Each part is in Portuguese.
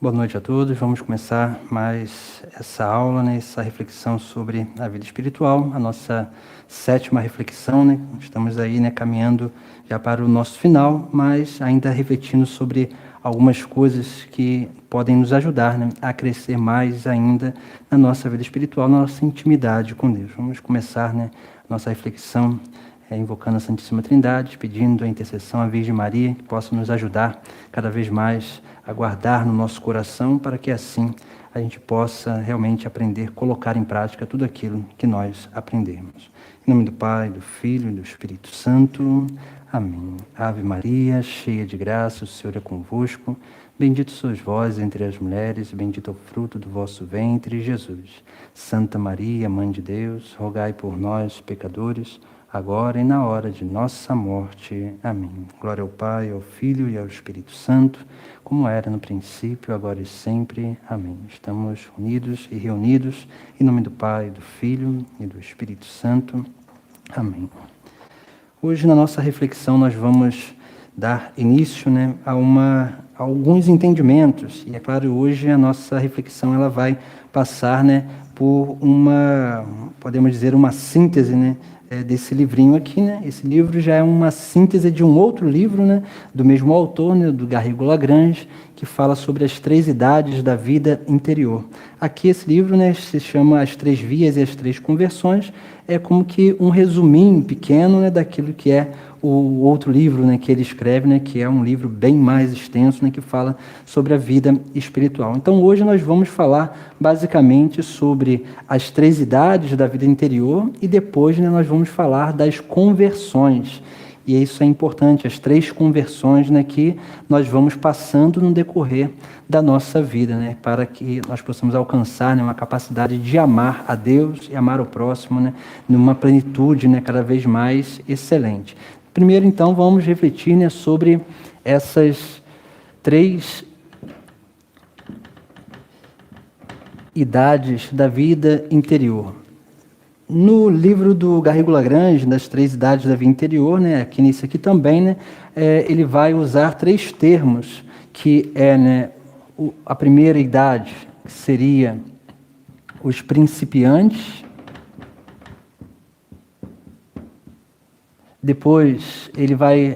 Boa noite a todos. Vamos começar mais essa aula, né, essa reflexão sobre a vida espiritual, a nossa sétima reflexão, né? Estamos aí, né, caminhando já para o nosso final, mas ainda refletindo sobre algumas coisas que podem nos ajudar, né, a crescer mais ainda na nossa vida espiritual, na nossa intimidade com Deus. Vamos começar, né, nossa reflexão invocando a Santíssima Trindade, pedindo a intercessão à Virgem Maria, que possa nos ajudar cada vez mais a guardar no nosso coração, para que assim a gente possa realmente aprender, colocar em prática tudo aquilo que nós aprendemos. Em nome do Pai, do Filho e do Espírito Santo. Amém. Ave Maria, cheia de graça, o Senhor é convosco. Bendito sois vós entre as mulheres, bendito é o fruto do vosso ventre, Jesus. Santa Maria, Mãe de Deus, rogai por nós, pecadores, agora e na hora de nossa morte. Amém. Glória ao Pai, ao Filho e ao Espírito Santo, como era no princípio, agora e sempre. Amém. Estamos unidos e reunidos em nome do Pai, do Filho e do Espírito Santo. Amém. Hoje, na nossa reflexão, nós vamos dar início, né, a alguns entendimentos. E, é claro, hoje a nossa reflexão ela vai passar, né, por podemos dizer, uma síntese, né, desse livrinho aqui, né? Esse livro já é uma síntese de um outro livro, né, do mesmo autor, né, do Garrigou-Lagrange, que fala sobre as 3 idades da vida interior. Aqui esse livro, né, se chama As 3 Vias e as 3 Conversões, é como que um resuminho pequeno, né, daquilo que é o outro livro, né, que ele escreve, né, que é um livro bem mais extenso, né, que fala sobre a vida espiritual. Então, hoje nós vamos falar basicamente sobre as 3 idades da vida interior e depois, né, nós vamos falar das conversões. E isso é importante, as 3 conversões, né, que nós vamos passando no decorrer da nossa vida, né, para que nós possamos alcançar, né, uma capacidade de amar a Deus e amar o próximo, né, numa plenitude, né, cada vez mais excelente. Primeiro, então, vamos refletir, né, sobre essas 3 idades da vida interior. No livro do Garrigou-Lagrange, das 3 idades da vida interior, né, aqui nesse aqui também, né, ele vai usar 3 termos, que é, né, a primeira idade, que seria os principiantes. Depois ele vai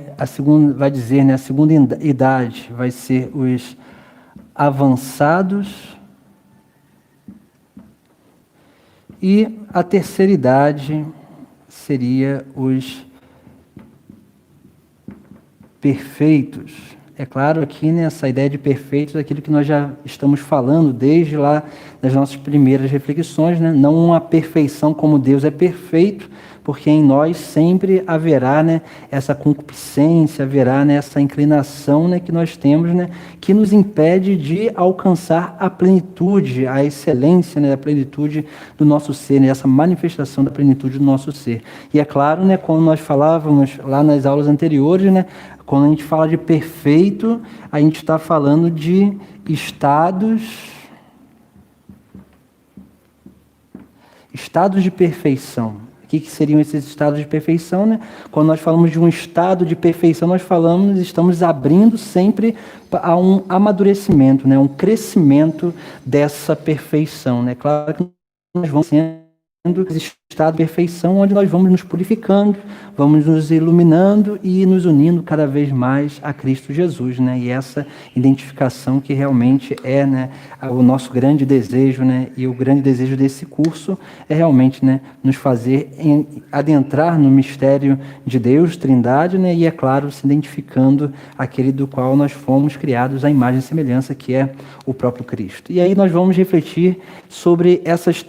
dizer, né, a segunda idade vai ser os avançados e a terceira idade seria os perfeitos. É claro aqui, né, essa ideia de perfeitos é aquilo que nós já estamos falando desde lá das nossas primeiras reflexões, né? Não uma perfeição como Deus é perfeito, porque em nós sempre haverá, né, essa concupiscência, haverá, né, essa inclinação, né, que nós temos, né, que nos impede de alcançar a plenitude, a excelência, né, a plenitude do nosso ser, né, essa manifestação da plenitude do nosso ser. E é claro, né, como nós falávamos lá nas aulas anteriores, né, quando a gente fala de perfeito, a gente está falando de estados de perfeição. O que seriam esses estados de perfeição, né? Quando nós falamos de um estado de perfeição, estamos abrindo sempre a um amadurecimento, né? Um crescimento dessa perfeição, né? Claro que nós vamos sendo esse estado de perfeição, onde nós vamos nos purificando, vamos nos iluminando e nos unindo cada vez mais a Cristo Jesus, né? E essa identificação que realmente é, né, o nosso grande desejo, né? E o grande desejo desse curso é realmente, né, nos fazer adentrar no mistério de Deus, Trindade, né? E é claro, se identificando aquele do qual nós fomos criados à imagem e semelhança, que é o próprio Cristo. E aí nós vamos refletir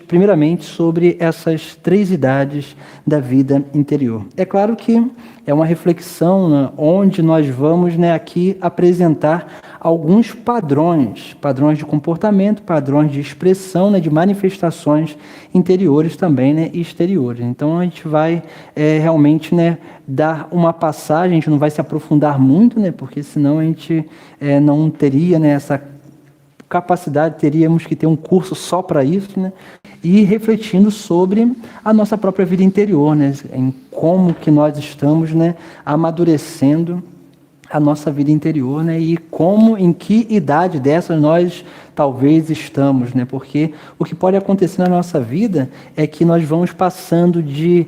primeiramente sobre essas 3 idades da vida interior. É claro que é uma reflexão, né, onde nós vamos, né, aqui apresentar alguns padrões de comportamento, padrões de expressão, né, de manifestações interiores também, né, e exteriores. Então a gente vai realmente, né, dar uma passagem, a gente não vai se aprofundar muito, né, porque senão a gente não teria, né, essa capacidade, teríamos que ter um curso só para isso, né? E refletindo sobre a nossa própria vida interior, né? Em como que nós estamos, né, amadurecendo a nossa vida interior, né? E como, em que idade dessas nós talvez estamos, né? Porque o que pode acontecer na nossa vida é que nós vamos passando de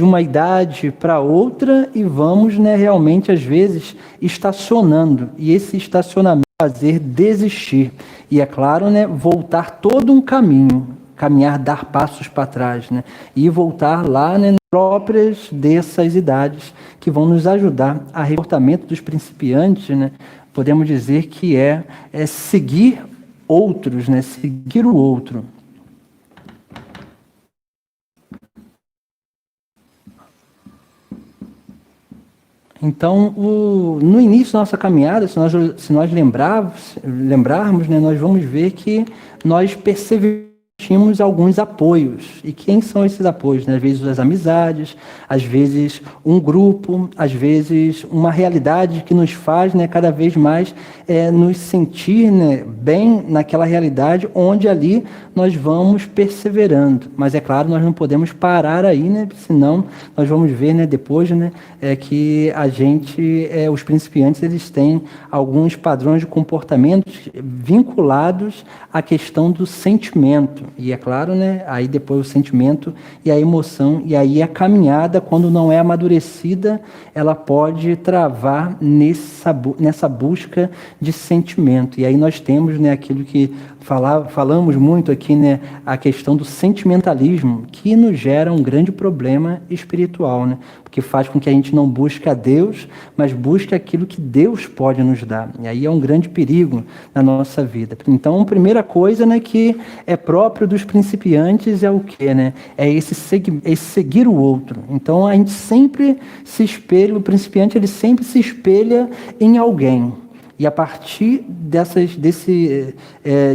uma idade para outra e vamos, né, realmente, às vezes, estacionando. E esse estacionamento fazer desistir. E, é claro, né, voltar todo um caminho, caminhar, dar passos para trás, né? E voltar lá, né, próprias dessas idades que vão nos ajudar a comportamento dos principiantes, né? Podemos dizer que é seguir outros, né? Seguir o outro. Então, no início da nossa caminhada, se nós lembrarmos, né, nós vamos ver que nós perseveramos alguns apoios. E quem são esses apoios? Né? Às vezes as amizades, às vezes um grupo, às vezes uma realidade que nos faz, né, cada vez mais nos sentir, né, bem naquela realidade onde ali nós vamos perseverando. Mas é claro, nós não podemos parar aí, né, senão nós vamos ver, né, depois, né, que a gente, os principiantes, eles têm alguns padrões de comportamento vinculados à questão do sentimento. E é claro, né, aí depois o sentimento e a emoção, e aí a caminhada, quando não é amadurecida, ela pode travar nessa busca de sentimento. E aí nós temos, né, aquilo que falamos muito aqui, né, a questão do sentimentalismo, que nos gera um grande problema espiritual, né? Porque faz com que a gente não busque a Deus, mas busque aquilo que Deus pode nos dar. E aí é um grande perigo na nossa vida. Então, a primeira coisa, né, que é próprio dos principiantes é o quê, né? É esse seguir o outro. Então, a gente sempre se espelha, o principiante, ele sempre se espelha em alguém. E a partir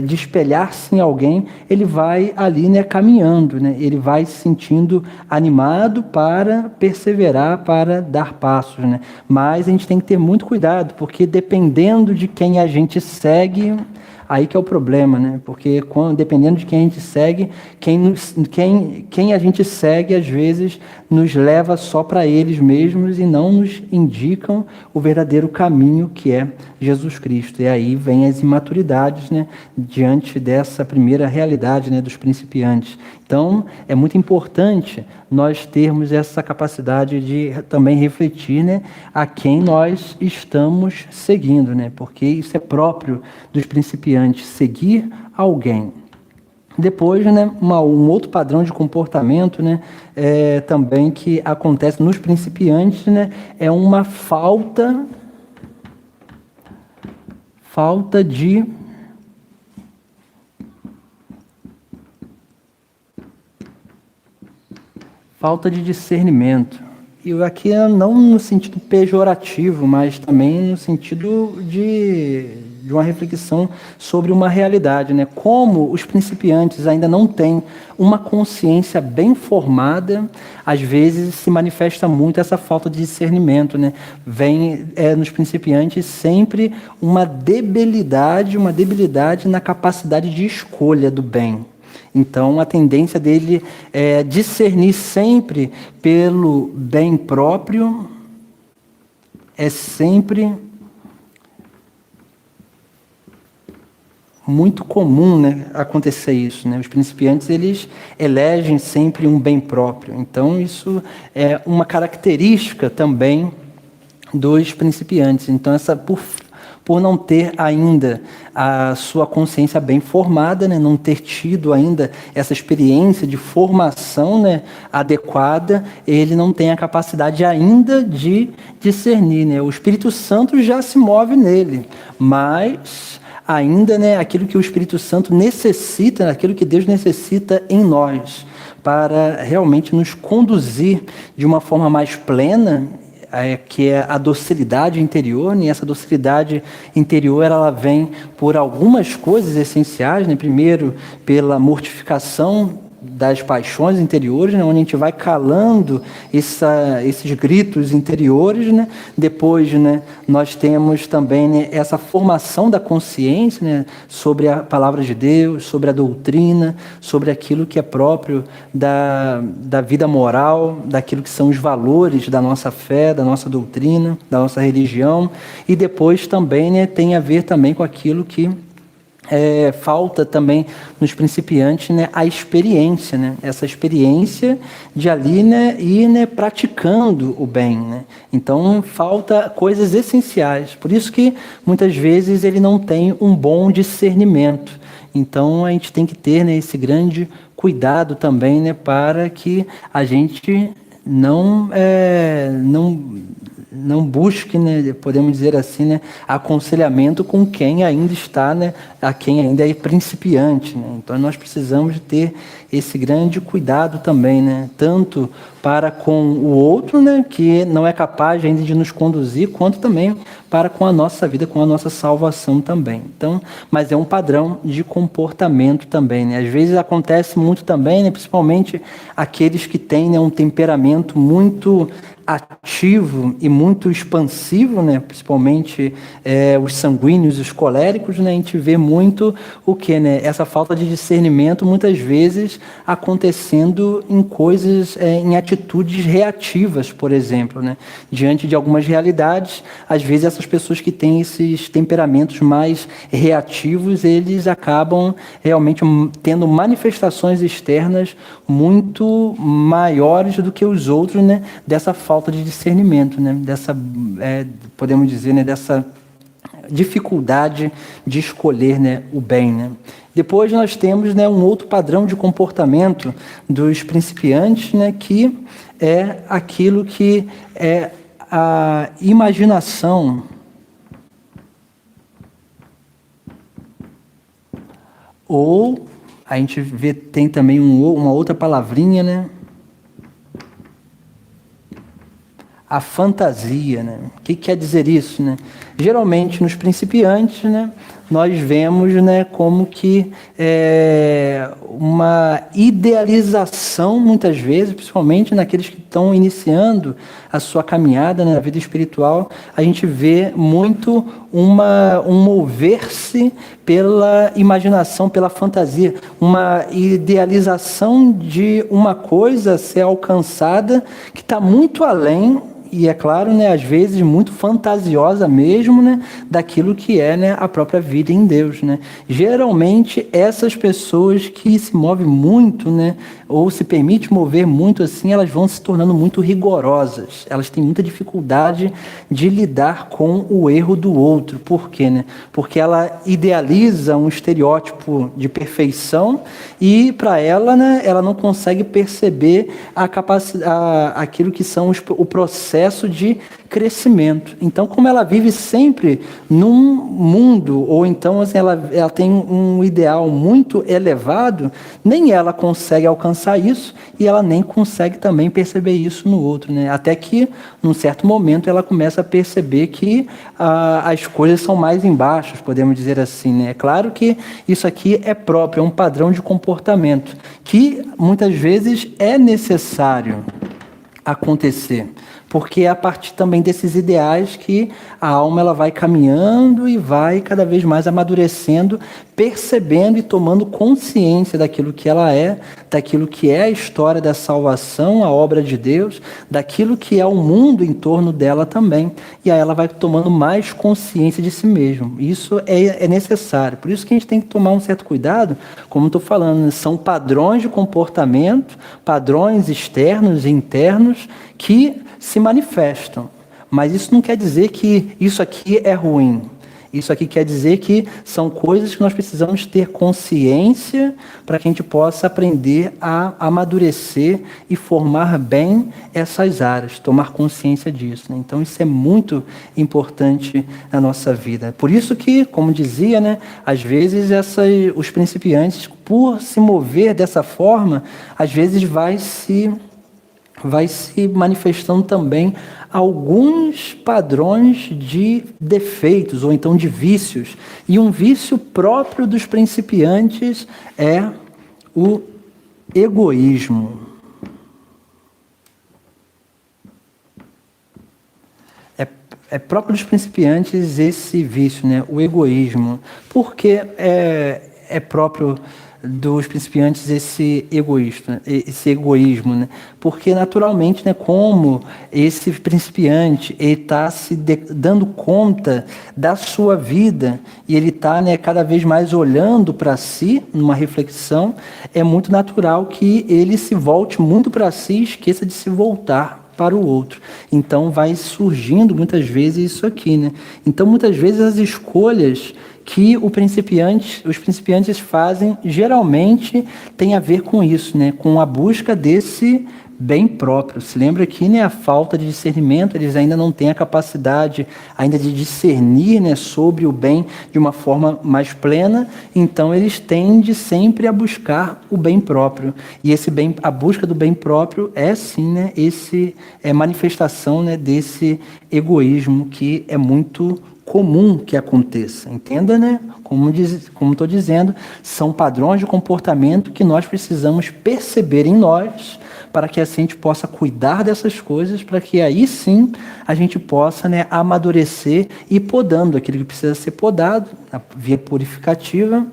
de espelhar-se em alguém, ele vai ali, né, caminhando, né? Ele vai se sentindo animado para perseverar, para dar passos, né? Mas a gente tem que ter muito cuidado, porque dependendo de quem a gente segue, aí que é o problema, né? Porque dependendo de quem a gente segue, quem a gente segue, às vezes, nos leva só para eles mesmos e não nos indicam o verdadeiro caminho, que é Jesus Cristo. E aí vem as imaturidades, né, diante dessa primeira realidade, né, dos principiantes. Então, é muito importante nós termos essa capacidade de também refletir, né, a quem nós estamos seguindo, né, porque isso é próprio dos principiantes, seguir alguém. Depois, né, um outro padrão de comportamento, né, também que acontece nos principiantes, né, é uma falta de discernimento. E aqui não no sentido pejorativo, mas também no sentido de uma reflexão sobre uma realidade, né? Como os principiantes ainda não têm uma consciência bem formada, às vezes se manifesta muito essa falta de discernimento, né? Vem nos principiantes sempre uma debilidade na capacidade de escolha do bem. Então, a tendência dele é discernir sempre pelo bem próprio, é sempre muito comum, né, acontecer isso, né? Os principiantes, eles elegem sempre um bem próprio. Então, isso é uma característica também dos principiantes. Então, por não ter ainda a sua consciência bem formada, né, não ter tido ainda essa experiência de formação, né, adequada, ele não tem a capacidade ainda de discernir, né? O Espírito Santo já se move nele, mas ainda, né, aquilo que o Espírito Santo necessita, aquilo que Deus necessita em nós, para realmente nos conduzir de uma forma mais plena, que é a docilidade interior, né? E essa docilidade interior, ela vem por algumas coisas essenciais, né? Primeiro, pela mortificação das paixões interiores, né, onde a gente vai calando esses gritos interiores, né. Depois, né, nós temos também, né, essa formação da consciência, né, sobre a palavra de Deus, sobre a doutrina, sobre aquilo que é próprio da vida moral, daquilo que são os valores da nossa fé, da nossa doutrina, da nossa religião. E depois também, né, tem a ver também com aquilo que falta também nos principiantes, né, a experiência, né, essa experiência de ali, né, ir, né, praticando o bem, né. Então falta coisas essenciais, por isso que muitas vezes ele não tem um bom discernimento. Então a gente tem que ter, né, esse grande cuidado também, né, para que a gente não busque, né, podemos dizer assim, né, aconselhamento com quem ainda está, né, a quem ainda é principiante, né? Então nós precisamos ter esse grande cuidado também, né, tanto para com o outro, né, que não é capaz ainda de nos conduzir, quanto também para com a nossa vida, com a nossa salvação também. Então, mas é um padrão de comportamento também, né? Às vezes acontece muito também, né, principalmente aqueles que têm, né, um temperamento muito ativo e muito expansivo, né? Principalmente os sanguíneos, os coléricos, né? A gente vê muito o que, né? Essa falta de discernimento muitas vezes acontecendo em coisas, em atitudes reativas, por exemplo, né? Diante de algumas realidades, às vezes essas pessoas que têm esses temperamentos mais reativos, eles acabam realmente tendo manifestações externas muito maiores do que os outros, né? Dessa falta de discernimento, né? Dessa, podemos dizer, né? Dessa dificuldade de escolher, né, o bem, né? Depois nós temos, né, um outro padrão de comportamento dos principiantes, né, que é aquilo que é a imaginação ou a gente vê, tem também uma outra palavrinha, né? A fantasia, né? O que quer dizer isso, né? Geralmente nos principiantes, né, nós vemos, né, como que uma idealização muitas vezes, principalmente naqueles que estão iniciando a sua caminhada, né, na vida espiritual, a gente vê muito um mover-se pela imaginação, pela fantasia, uma idealização de uma coisa a ser alcançada que está muito além. E é claro, né, às vezes muito fantasiosa mesmo, né, daquilo que é, né, a própria vida em Deus, né. Geralmente essas pessoas que se movem muito, né, ou se permite mover muito assim, elas vão se tornando muito rigorosas. Elas têm muita dificuldade de lidar com o erro do outro. Por quê, né? Porque ela idealiza um estereótipo de perfeição e para ela, né, ela não consegue perceber aquilo que são o processo de crescimento. Então, como ela vive sempre num mundo, ou então assim, ela tem um ideal muito elevado, nem ela consegue alcançar isso e ela nem consegue também perceber isso no outro, né? Até que, num certo momento, ela começa a perceber que as coisas são mais embaixo, podemos dizer assim, né? É claro que isso aqui é próprio, é um padrão de comportamento que muitas vezes é necessário acontecer, porque é a partir também desses ideais que a alma ela vai caminhando e vai cada vez mais amadurecendo, percebendo e tomando consciência daquilo que ela é, daquilo que é a história da salvação, a obra de Deus, daquilo que é o mundo em torno dela também. E aí ela vai tomando mais consciência de si mesma. Isso é necessário. Por isso que a gente tem que tomar um certo cuidado, como estou falando, são padrões de comportamento, padrões externos e internos que se manifestam. Mas isso não quer dizer que isso aqui é ruim. Isso aqui quer dizer que são coisas que nós precisamos ter consciência para que a gente possa aprender a amadurecer e formar bem essas áreas, tomar consciência disso, né? Então isso é muito importante na nossa vida. Por isso que, como dizia, né, às vezes os principiantes, por se mover dessa forma, às vezes vai se manifestando também alguns padrões de defeitos ou então de vícios. E um vício próprio dos principiantes é o Egoísmo. É próprio dos principiantes esse vício, né? O egoísmo. Por que é próprio dos principiantes esse egoísmo, né? Porque naturalmente, né, como esse principiante ele está dando conta da sua vida e ele está, né, cada vez mais olhando para si, numa reflexão, é muito natural que ele se volte muito para si e esqueça de se voltar para o outro. Então vai surgindo muitas vezes isso aqui, né? Então muitas vezes as escolhas que os principiantes fazem geralmente tem a ver com isso, né? Com a busca desse bem próprio. Se lembra aqui, né, a falta de discernimento, eles ainda não têm a capacidade ainda de discernir, né, sobre o bem de uma forma mais plena, então eles tendem sempre a buscar o bem próprio. E esse bem, a busca do bem próprio é sim, né, manifestação, né, desse egoísmo que é muito comum que aconteça. Entenda, né? Como estou dizendo, são padrões de comportamento que nós precisamos perceber em nós para que assim a gente possa cuidar dessas coisas, para que aí sim a gente possa, né, amadurecer e podando aquilo que precisa ser podado, a via purgativa,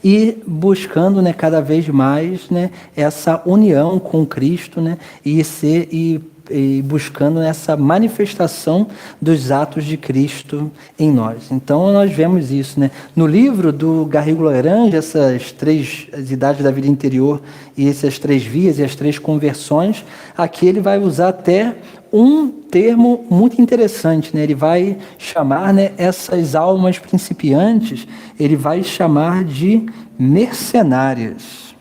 e buscando, né, cada vez mais, né, essa união com Cristo, né, e buscando essa manifestação dos atos de Cristo em nós. Então nós vemos isso, né? No livro do Garrigou Lagrange, as idades da vida interior e essas 3 vias e as 3 conversões, aqui ele vai usar até um termo muito interessante, né? Ele vai chamar, né, essas almas principiantes, ele vai chamar de mercenárias.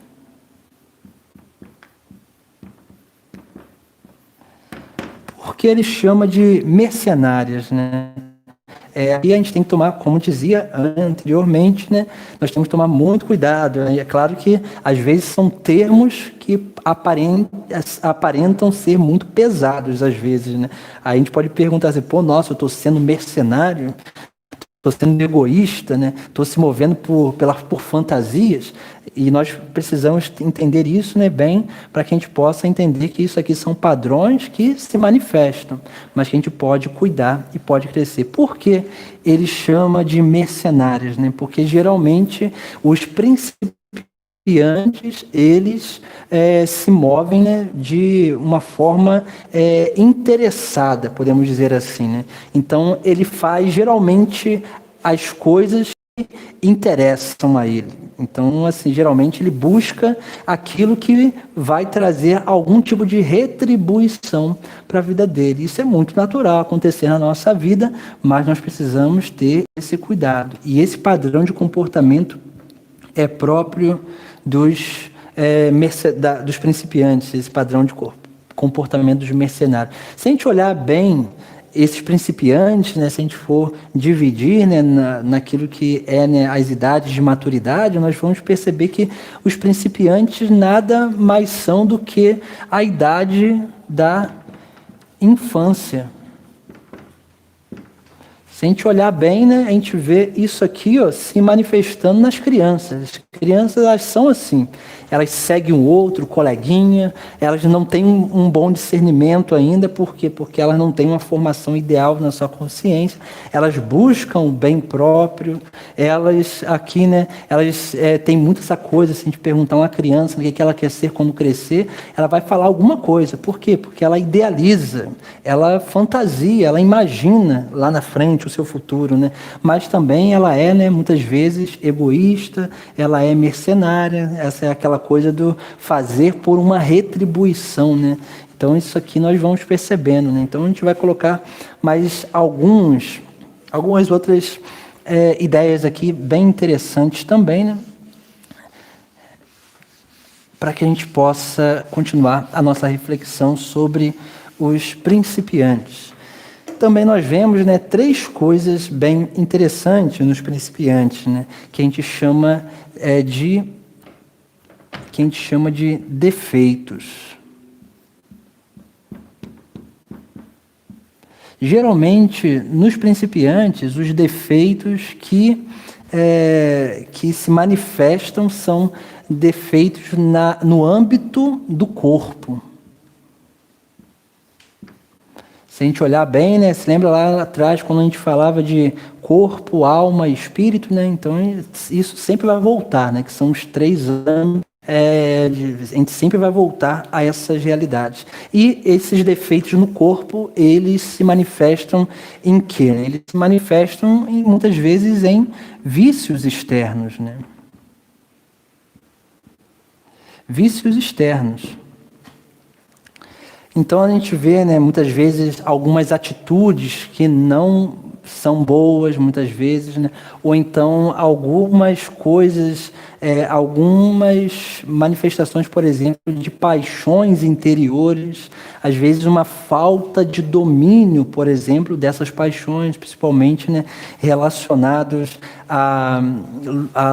Porque ele chama de mercenárias, né? E a gente tem que tomar, como dizia anteriormente, né? Nós temos que tomar muito cuidado. É claro que, às vezes, são termos que aparentam ser muito pesados, às vezes, né? Aí a gente pode perguntar assim, nossa, eu estou sendo mercenário? Estou sendo egoísta, né? Estou se movendo por fantasias, e nós precisamos entender isso, né, bem, para que a gente possa entender que isso aqui são padrões que se manifestam, mas que a gente pode cuidar e pode crescer. Por que ele chama de mercenários, né? Porque geralmente os principiantes, eles se movem, né, de uma forma interessada, podemos dizer assim, né? Então ele faz geralmente as coisas que interessam a ele. Então, assim, geralmente ele busca aquilo que vai trazer algum tipo de retribuição para a vida dele. Isso é muito natural acontecer na nossa vida, mas nós precisamos ter esse cuidado. E esse padrão de comportamento é próprio dos principiantes, esse padrão de comportamento dos mercenários. Se a gente olhar bem esses principiantes, né, se a gente for dividir, né, naquilo que né, as idades de maturidade, nós vamos perceber que os principiantes nada mais são do que a idade da infância. Se a gente olhar bem, né, a gente vê isso aqui, se manifestando nas crianças. As crianças, elas são assim. Elas seguem o outro, o coleguinha, elas não têm um bom discernimento ainda. Por quê? Porque elas não têm uma formação ideal na sua consciência. Elas buscam o bem próprio. Elas aqui, né, elas têm muito essa coisa, se a gente perguntar a uma criança o que ela quer ser quando crescer, ela vai falar alguma coisa. Por quê? Porque ela idealiza, ela fantasia, ela imagina lá na frente o seu futuro, né? Mas também ela né, muitas vezes egoísta, ela é mercenária, essa é aquela coisa do fazer por uma retribuição, né? Então isso aqui nós vamos percebendo, né? Então a gente vai colocar mais algumas outras ideias aqui bem interessantes também, né? Para que a gente possa continuar a nossa reflexão sobre os principiantes. Também nós vemos, né, 3 coisas bem interessantes nos principiantes, né, que a gente chama de defeitos. Geralmente, nos principiantes, os defeitos que se manifestam são defeitos no âmbito do corpo. Se a gente olhar bem, né, se lembra lá atrás, quando a gente falava de corpo, alma e espírito, né, então isso sempre vai voltar, né, que são os 3 âmbitos, a gente sempre vai voltar a essas realidades. E esses defeitos no corpo, eles se manifestam em quê? Eles se manifestam, muitas vezes, em vícios externos, né? Vícios externos. Então a gente vê, né, muitas vezes algumas atitudes que não são boas, muitas vezes, né? Ou então algumas coisas, algumas manifestações, por exemplo, de paixões interiores, às vezes uma falta de domínio, por exemplo, dessas paixões, principalmente, né, relacionados à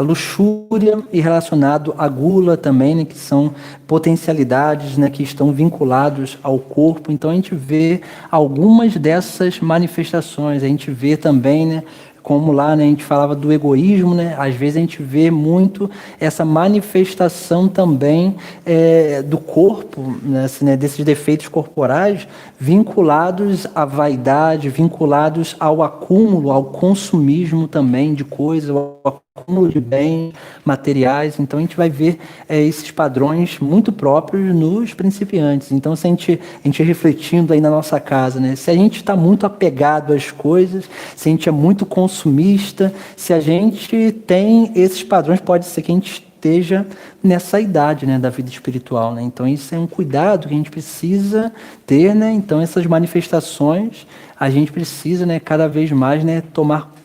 luxúria e relacionado à gula também, né, que são potencialidades, né, que estão vinculados ao corpo. Então a gente vê algumas dessas manifestações. A gente vê também, né, como lá, né, a gente falava do egoísmo, né, às vezes a gente vê muito essa manifestação também do corpo, né, assim, né, desses defeitos corporais vinculados à vaidade, vinculados ao acúmulo, ao consumismo também de coisas, ao acúmulo de bens materiais. Então a gente vai ver esses padrões muito próprios nos principiantes. Então, se a gente refletindo aí na nossa casa, né, se a gente está muito apegado às coisas, se a gente é muito consumista, se a gente tem esses padrões, pode ser que a gente esteja nessa idade, né, da vida espiritual, né? Então isso é um cuidado que a gente precisa ter, né? Então essas manifestações a gente precisa, né, cada vez mais, né, tomar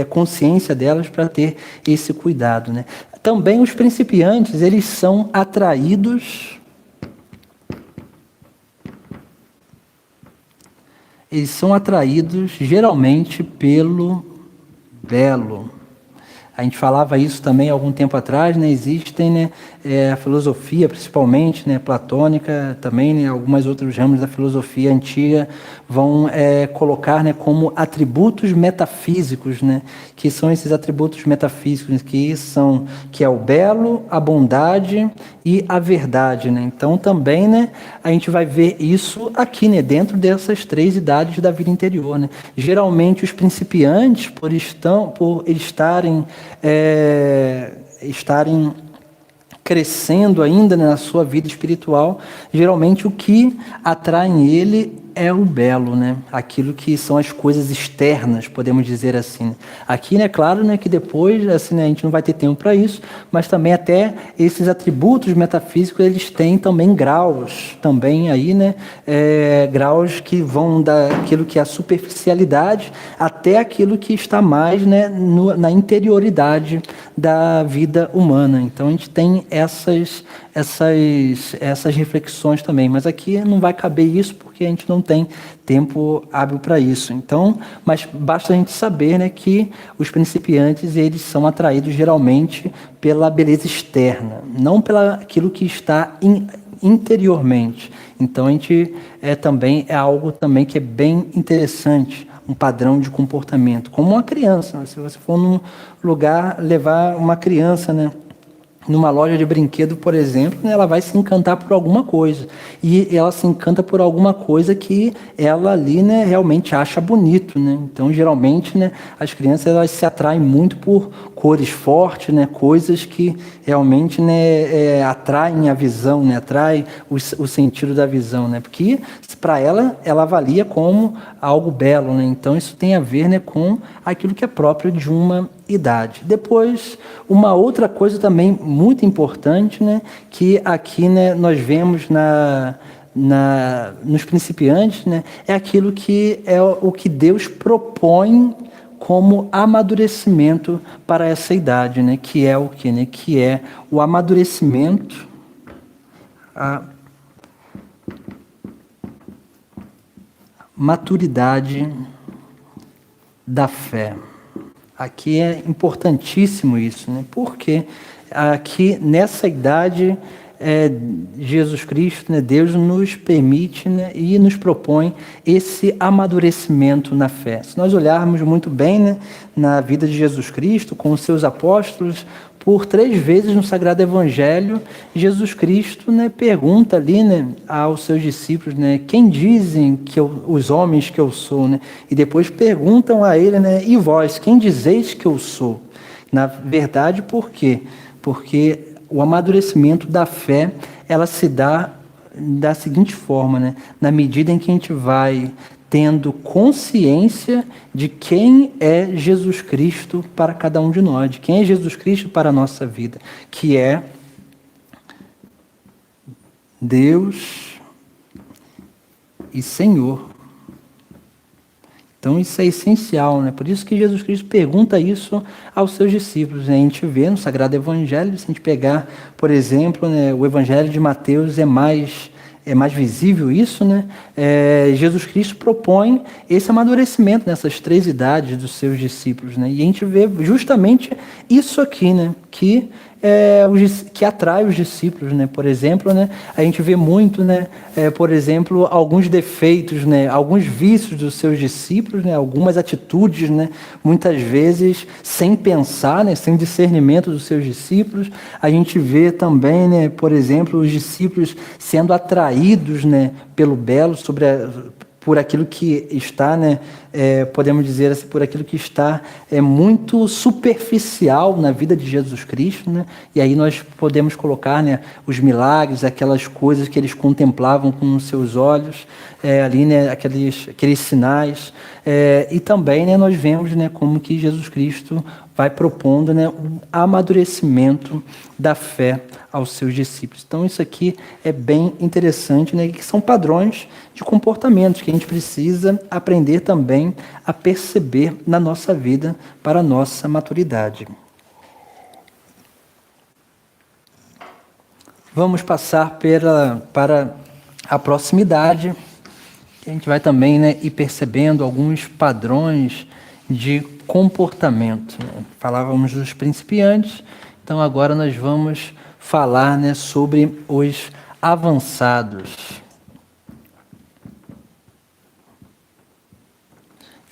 consciência delas para ter esse cuidado, né? Também os principiantes, eles são atraídos geralmente pelo belo. A gente falava isso também há algum tempo atrás, né? Existem, né, a filosofia, principalmente, né, platônica, também, né, alguns outros ramos da filosofia antiga vão colocar, né, como atributos metafísicos, né, que são esses atributos metafísicos, que é o belo, a bondade e a verdade, né? Então também, né, a gente vai ver isso aqui, né, dentro dessas 3 idades da vida interior, né? Geralmente os principiantes, por estarem crescendo ainda, né, na sua vida espiritual, geralmente o que atrai ele é o belo, né? Aquilo que são as coisas externas, podemos dizer assim. Aqui, né, claro, né, que depois, assim, né, a gente não vai ter tempo para isso, mas também até esses atributos metafísicos, eles têm também graus, também aí, né, graus que vão daquilo que é a superficialidade até aquilo que está mais, né, na interioridade da vida humana. Então a gente tem essas reflexões também, mas aqui não vai caber isso porque a gente não tem tempo hábil para isso. Então, mas basta a gente saber, né, que os principiantes, eles são atraídos geralmente pela beleza externa, não pela aquilo que está interiormente. Então a gente também é algo também que é bem interessante, um padrão de comportamento, como uma criança, né? Se você for num lugar levar uma criança, né, numa loja de brinquedo, por exemplo, né, ela vai se encantar por alguma coisa. E ela se encanta por alguma coisa que ela ali, né, realmente acha bonito, né? Então, geralmente, né, as crianças, elas se atraem muito por cores fortes, né, coisas que realmente, né, atraem a visão, né, atraem o sentido da visão, né? Porque para ela avalia como algo belo, né? Então isso tem a ver, né, com aquilo que é próprio de uma idade. Depois, uma outra coisa também muito importante, né, que aqui, né, nós vemos nos principiantes, né, é aquilo que é o que Deus propõe como amadurecimento para essa idade, né, que é o que, né, que é o amadurecimento, a maturidade da fé. Aqui é importantíssimo isso, né? Porque aqui nessa idade Jesus Cristo, né, Deus nos permite, né, e nos propõe esse amadurecimento na fé. Se nós olharmos muito bem, né, na vida de Jesus Cristo, com os seus apóstolos, por 3 vezes no Sagrado Evangelho, Jesus Cristo, né, pergunta ali, né, aos seus discípulos, né, quem dizem que os homens que eu sou, né? E depois perguntam a ele, né, e vós, quem dizeis que eu sou? Na verdade, por quê? Porque o amadurecimento da fé, ela se dá da seguinte forma, né? Na medida em que a gente vai tendo consciência de quem é Jesus Cristo para cada um de nós, de quem é Jesus Cristo para a nossa vida, que é Deus e Senhor. Então isso é essencial, né? Por isso que Jesus Cristo pergunta isso aos seus discípulos, né? A gente vê no Sagrado Evangelho, se a gente pegar, por exemplo, né, o Evangelho de Mateus é mais visível isso, né? Jesus Cristo propõe esse amadurecimento nessas 3 idades dos seus discípulos, né? E a gente vê justamente isso aqui, né? Que atrai os discípulos, né? Por exemplo, né? A gente vê muito, né? Por exemplo, alguns defeitos, né? Alguns vícios dos seus discípulos, né? Algumas atitudes, né? Muitas vezes sem pensar, né? Sem discernimento dos seus discípulos. A gente vê também, né? Por exemplo, os discípulos sendo atraídos, né? Pelo belo, por aquilo que está, né, podemos dizer assim, por aquilo que está muito superficial na vida de Jesus Cristo, né? E aí nós podemos colocar, né, os milagres, aquelas coisas que eles contemplavam com os seus olhos, ali, né, aqueles sinais, e também, né, nós vemos, né, como que Jesus Cristo vai propondo, né, um amadurecimento da fé aos seus discípulos. Então isso aqui é bem interessante, né, que são padrões de comportamentos que a gente precisa aprender também a perceber na nossa vida para a nossa maturidade. Vamos passar para a proximidade. A gente vai também, né, ir percebendo alguns padrões de comportamento. Falávamos dos principiantes, então agora nós vamos falar, né, sobre os avançados.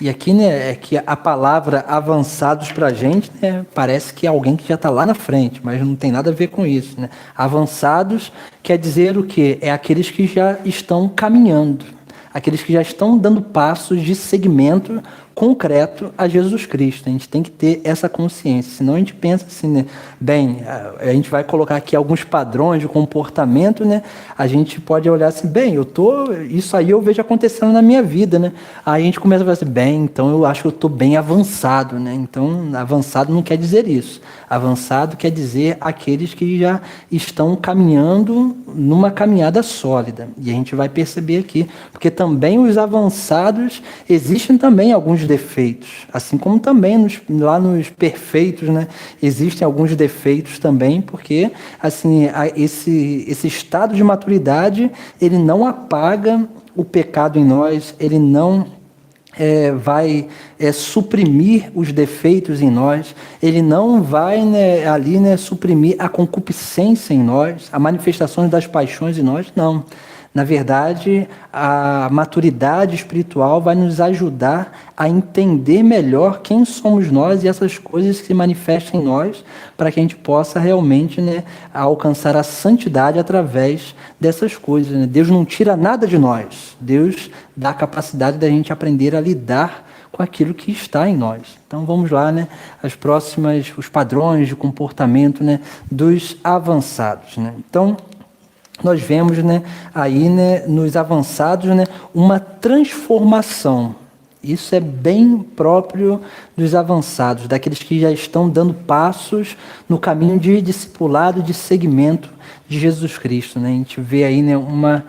E aqui, né, é que a palavra avançados para a gente, né, parece que é alguém que já está lá na frente, mas não tem nada a ver com isso, né? Avançados quer dizer o quê? É aqueles que já estão caminhando, aqueles que já estão dando passos de seguimento concreto a Jesus Cristo. A gente tem que ter essa consciência, senão a gente pensa assim, né? Bem, a gente vai colocar aqui alguns padrões de comportamento, né? A gente pode olhar assim, bem, isso aí eu vejo acontecendo na minha vida, né? Aí a gente começa a falar assim, bem, então eu acho que eu estou bem avançado, né? Então, avançado não quer dizer isso. Avançado quer dizer aqueles que já estão caminhando numa caminhada sólida. E a gente vai perceber aqui, porque também os avançados, existem também alguns defeitos, assim como também lá nos perfeitos, né, existem alguns defeitos também, porque assim, esse estado de maturidade, ele não apaga o pecado em nós, ele não vai suprimir os defeitos em nós, ele não vai, né, ali, né, suprimir a concupiscência em nós, a manifestação das paixões em nós, não. Na verdade, a maturidade espiritual vai nos ajudar a entender melhor quem somos nós e essas coisas que se manifestam em nós, para que a gente possa realmente, né, alcançar a santidade através dessas coisas, né? Deus não tira nada de nós, Deus dá a capacidade da gente aprender a lidar com aquilo que está em nós. Então vamos lá, né, os padrões de comportamento, né, dos avançados, né? Então, nós vemos, né, aí, né, nos avançados, né, uma transformação. Isso é bem próprio dos avançados, daqueles que já estão dando passos no caminho de discipulado, de seguimento de Jesus Cristo, né? A gente vê aí, né, uma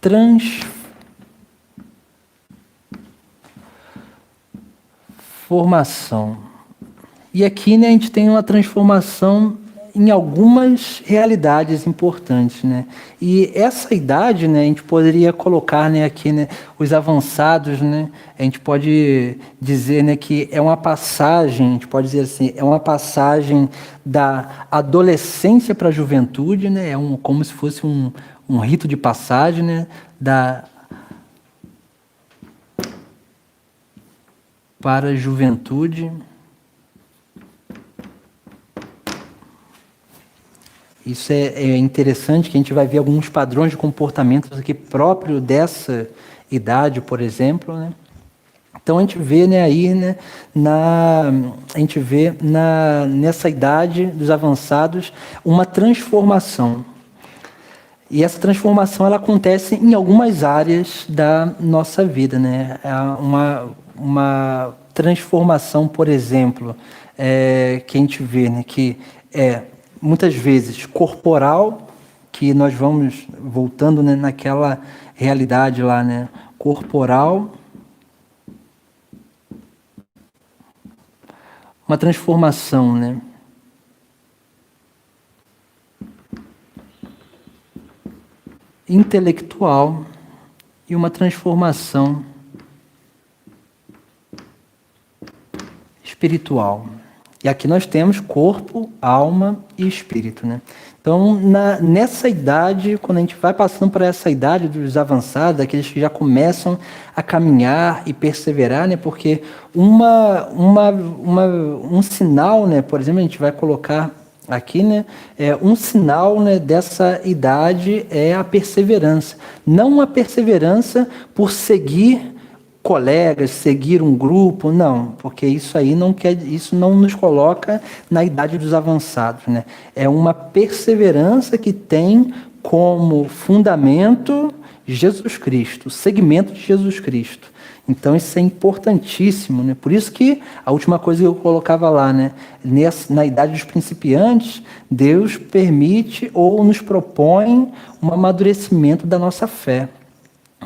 transformação. E aqui, né, a gente tem uma transformação em algumas realidades importantes, né? E essa idade, né, a gente poderia colocar, né, aqui, né, os avançados, né? A gente pode dizer, né, que é uma passagem, a gente pode dizer assim, é uma passagem da adolescência para a juventude, né? Como se fosse um rito de passagem, né, para a juventude. Isso é interessante, que a gente vai ver alguns padrões de comportamentos aqui próprio dessa idade, por exemplo, né? Então a gente vê, né, aí, né, nessa idade dos avançados uma transformação. E essa transformação ela acontece em algumas áreas da nossa vida, né? Uma transformação, por exemplo, que a gente vê, né, que é muitas vezes corporal, que nós vamos voltando, né, naquela realidade lá, né, corporal, uma transformação, né, intelectual e uma transformação espiritual. E aqui nós temos corpo, alma e espírito, né? Então, nessa idade, quando a gente vai passando para essa idade dos avançados, aqueles que já começam a caminhar e perseverar, né? Porque um sinal, né? Por exemplo, a gente vai colocar aqui, né? Um sinal, né, dessa idade é a perseverança. Não a perseverança por seguir colegas, seguir um grupo, não, porque isso não nos coloca na idade dos avançados, né? É uma perseverança que tem como fundamento Jesus Cristo, o segmento de Jesus Cristo. Então isso é importantíssimo, né? Por isso que a última coisa que eu colocava lá, né? Na idade dos principiantes, Deus permite ou nos propõe um amadurecimento da nossa fé.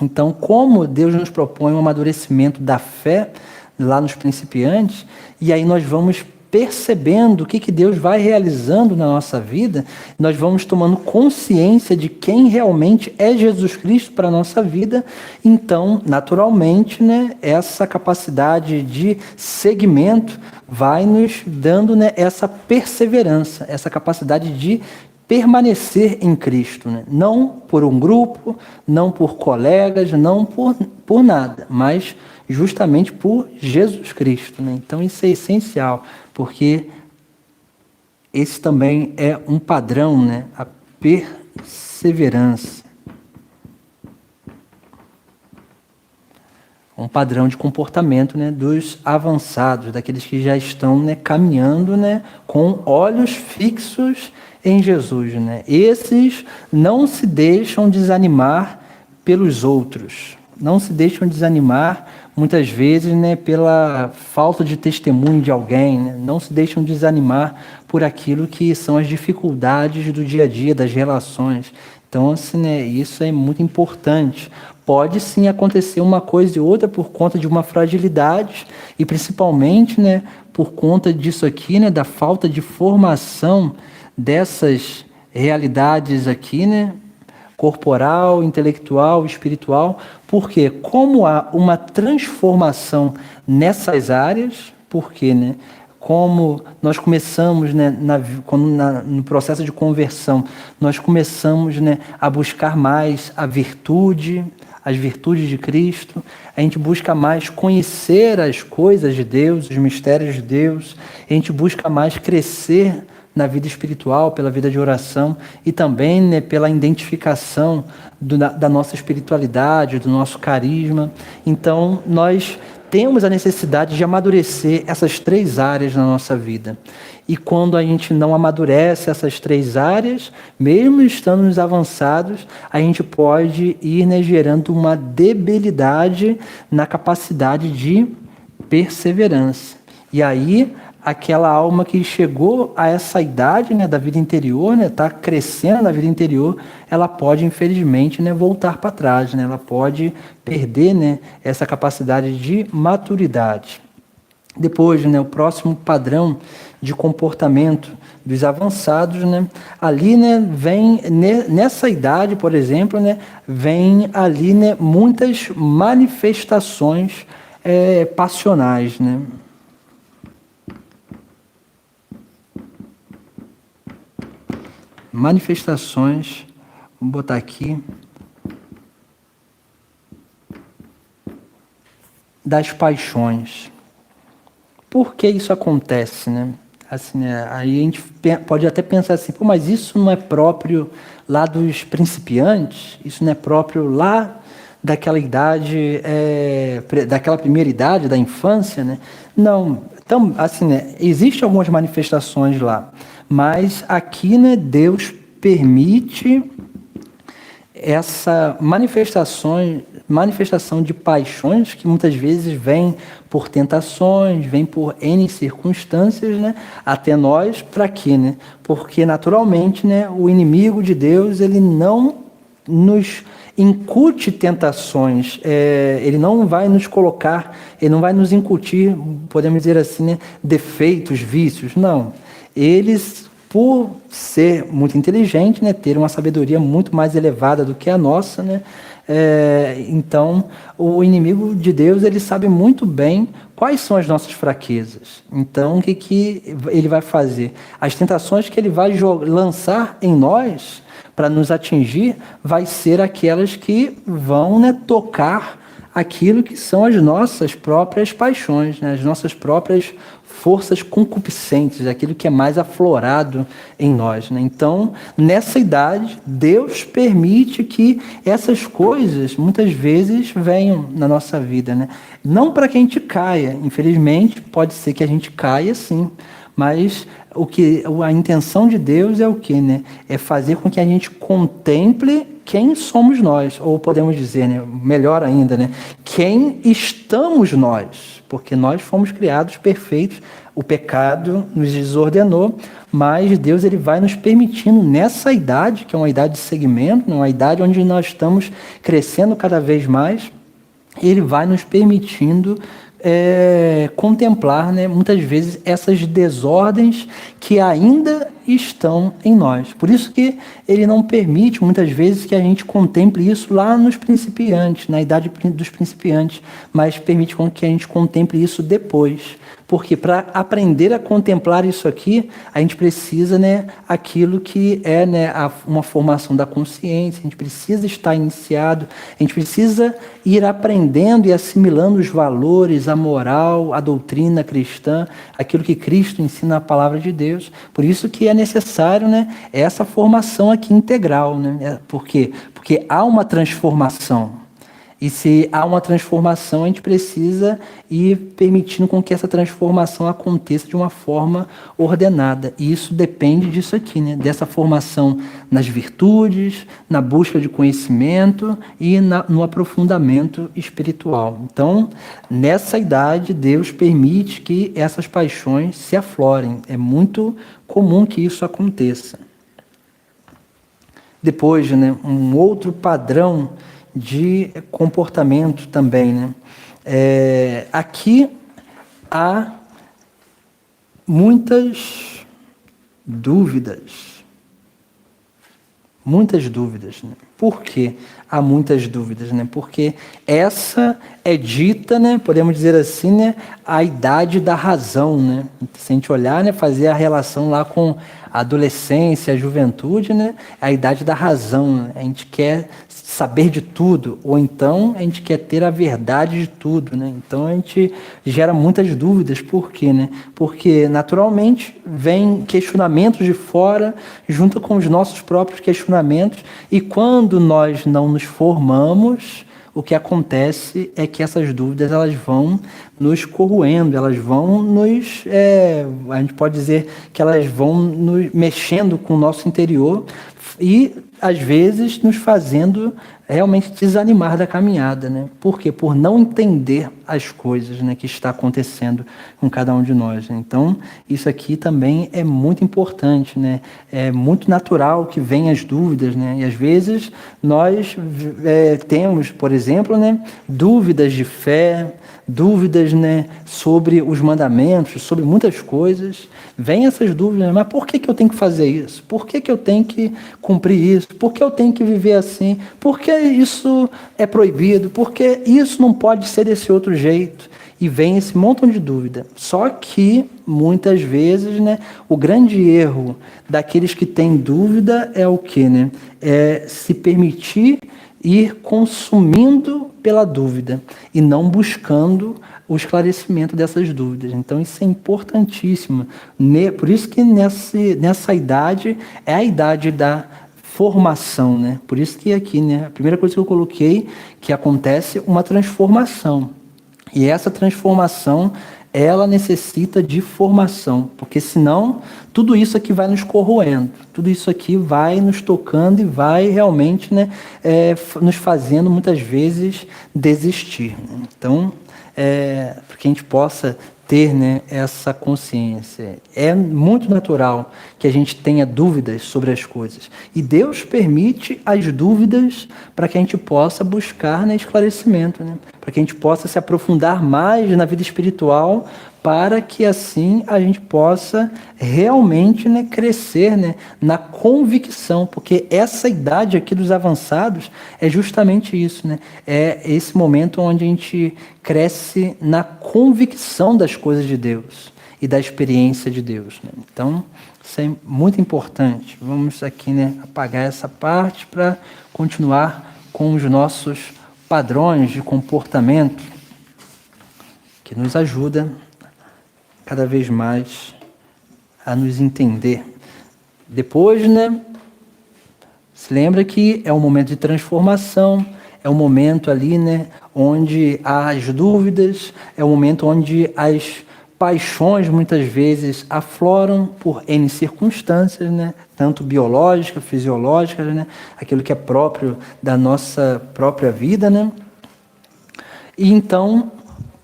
Então, como Deus nos propõe um amadurecimento da fé lá nos principiantes, e aí nós vamos percebendo o que Deus vai realizando na nossa vida, nós vamos tomando consciência de quem realmente é Jesus Cristo para a nossa vida, então, naturalmente, né, essa capacidade de seguimento vai nos dando, né, essa perseverança, essa capacidade de permanecer em Cristo, né? Não por um grupo, não por colegas, não por nada, mas justamente por Jesus Cristo, né? Então isso é essencial, porque esse também é um padrão, né? A perseverança. Um padrão de comportamento, né, dos avançados, daqueles que já estão, né, caminhando, né, com olhos fixos em Jesus, né? Esses não se deixam desanimar pelos outros, não se deixam desanimar muitas vezes, né, pela falta de testemunho de alguém, né? Não se deixam desanimar por aquilo que são as dificuldades do dia a dia, das relações. Então, assim, né, isso é muito importante. Pode sim acontecer uma coisa e outra por conta de uma fragilidade e principalmente, né, por conta disso aqui, né, da falta de formação dessas realidades aqui, né, corporal, intelectual, espiritual, porque como há uma transformação nessas áreas, porque, né, como nós começamos, né, no processo de conversão, nós começamos, né, a buscar mais a virtude, as virtudes de Cristo, a gente busca mais conhecer as coisas de Deus, os mistérios de Deus, a gente busca mais crescer na vida espiritual, pela vida de oração e também, né, pela identificação da nossa espiritualidade, do nosso carisma. Então, nós temos a necessidade de amadurecer essas três áreas na nossa vida. E quando a gente não amadurece essas três áreas, mesmo estando nos avançados, a gente pode ir, né, gerando uma debilidade na capacidade de perseverança. E aí, aquela alma que chegou a essa idade, né, da vida interior, né, está crescendo na vida interior, ela pode, infelizmente, né, voltar para trás, né, ela pode perder, né, essa capacidade de maturidade. Depois, né, o próximo padrão de comportamento dos avançados, né, ali, né, vem nessa idade, por exemplo, né, vem ali, né, muitas manifestações passionais, né. Manifestações, vou botar aqui, das paixões. Por que isso acontece, né? Assim, né? Aí a gente pode até pensar assim, pô, mas isso não é próprio lá dos principiantes? Isso não é próprio lá daquela idade, daquela primeira idade, da infância, né? Não, então, assim, né? Existem algumas manifestações lá, mas aqui, né, Deus permite essa manifestação de paixões que muitas vezes vem por tentações, vem por N circunstâncias, né, até nós, para quê, né? Porque naturalmente, né, o inimigo de Deus, ele não nos incute tentações, ele não vai nos colocar, ele não vai nos incutir, podemos dizer assim, né, defeitos, vícios, não. Eles, por ser muito inteligente, né, ter uma sabedoria muito mais elevada do que a nossa, né, então o inimigo de Deus, ele sabe muito bem quais são as nossas fraquezas. Então o que ele vai fazer? As tentações que ele vai lançar em nós para nos atingir vai ser aquelas que vão, né, tocar aquilo que são as nossas próprias paixões, né, as nossas próprias forças concupiscentes, aquilo que é mais aflorado em nós, né? Então, nessa idade, Deus permite que essas coisas, muitas vezes, venham na nossa vida, né? Não para que a gente caia, infelizmente, pode ser que a gente caia, sim, mas a intenção de Deus é o quê, né? É fazer com que a gente contemple quem somos nós, ou podemos dizer, né, melhor ainda, né, quem estamos nós, porque nós fomos criados perfeitos, o pecado nos desordenou, mas Deus, ele vai nos permitindo nessa idade, que é uma idade de segmento, uma idade onde nós estamos crescendo cada vez mais, ele vai nos permitindo contemplar, né, muitas vezes essas desordens que ainda estão em nós. Por isso que ele não permite, muitas vezes, que a gente contemple isso lá nos principiantes, na idade dos principiantes, mas permite que a gente contemple isso depois. Porque para aprender a contemplar isso aqui, a gente precisa, né, aquilo que é, né, uma formação da consciência, a gente precisa estar iniciado, a gente precisa ir aprendendo e assimilando os valores, a moral, a doutrina cristã, aquilo que Cristo ensina na palavra de Deus. Por isso que é necessário, né, essa formação aqui integral. Né? Por quê? Porque há uma transformação. E se há uma transformação, a gente precisa ir permitindo com que essa transformação aconteça de uma forma ordenada. E isso depende disso aqui, né? Dessa formação nas virtudes, na busca de conhecimento e no aprofundamento espiritual. Então, nessa idade, Deus permite que essas paixões se aflorem. É muito comum que isso aconteça. Depois, né, um outro padrão de comportamento também, né? Aqui há muitas dúvidas. Muitas dúvidas, né? Por que há muitas dúvidas, né? Porque essa é dita, né, podemos dizer assim, né, a idade da razão, né? Se a gente olhar, né, fazer a relação lá com a adolescência, a juventude, né, a idade da razão, né? A gente quer saber de tudo, ou então a gente quer ter a verdade de tudo, né? Então a gente gera muitas dúvidas. Por quê, né? Porque naturalmente vem questionamentos de fora junto com os nossos próprios questionamentos, e quando nós não nos formamos, o que acontece é que essas dúvidas, elas vão nos corroendo, elas vão nos, a gente pode dizer que elas vão nos mexendo com o nosso interior e às vezes nos fazendo realmente desanimar da caminhada, né? Por quê? Por não entender as coisas, né, que está acontecendo com cada um de nós. Né? Então, isso aqui também é muito importante, né? É muito natural que venham as dúvidas, né? E às vezes nós temos, por exemplo, né, dúvidas de fé, dúvidas, né, sobre os mandamentos, sobre muitas coisas. Vêm essas dúvidas, mas por que eu tenho que fazer isso? Por que eu tenho que cumprir isso? Por que eu tenho que viver assim? Por que isso é proibido? Por que isso não pode ser desse outro jeito? e vem esse montão de dúvida. Só que, muitas vezes, né, o grande erro daqueles que têm dúvida é o quê? Né? É se permitir ir consumindo pela dúvida e não buscando o esclarecimento dessas dúvidas. Então, isso é importantíssimo. Por isso que nessa idade é a idade da formação, né? Por isso que aqui, né, a primeira coisa que eu coloquei, que acontece uma transformação. E essa transformação, ela necessita de formação, porque senão tudo isso aqui vai nos corroendo, tudo isso aqui vai nos tocando e vai realmente, né, nos fazendo muitas vezes desistir. Então, para que a gente possa ter, né, essa consciência. É muito natural que a gente tenha dúvidas sobre as coisas. E Deus permite as dúvidas para que a gente possa buscar, né, esclarecimento, né? Para que a gente possa se aprofundar mais na vida espiritual, para que assim a gente possa realmente, né, crescer, né, na convicção, porque essa idade aqui dos avançados é justamente isso, né? É esse momento onde a gente cresce na convicção das coisas de Deus e da experiência de Deus, né? Então, isso é muito importante. Vamos aqui, né, apagar essa parte para continuar com os nossos padrões de comportamento que nos ajuda cada vez mais a nos entender. Depois, né, se lembra que é um momento de transformação, é um momento ali, né, onde há as dúvidas, é um momento onde as paixões muitas vezes afloram por N circunstâncias, né, tanto biológicas, fisiológicas, né, aquilo que é próprio da nossa própria vida, né. E então,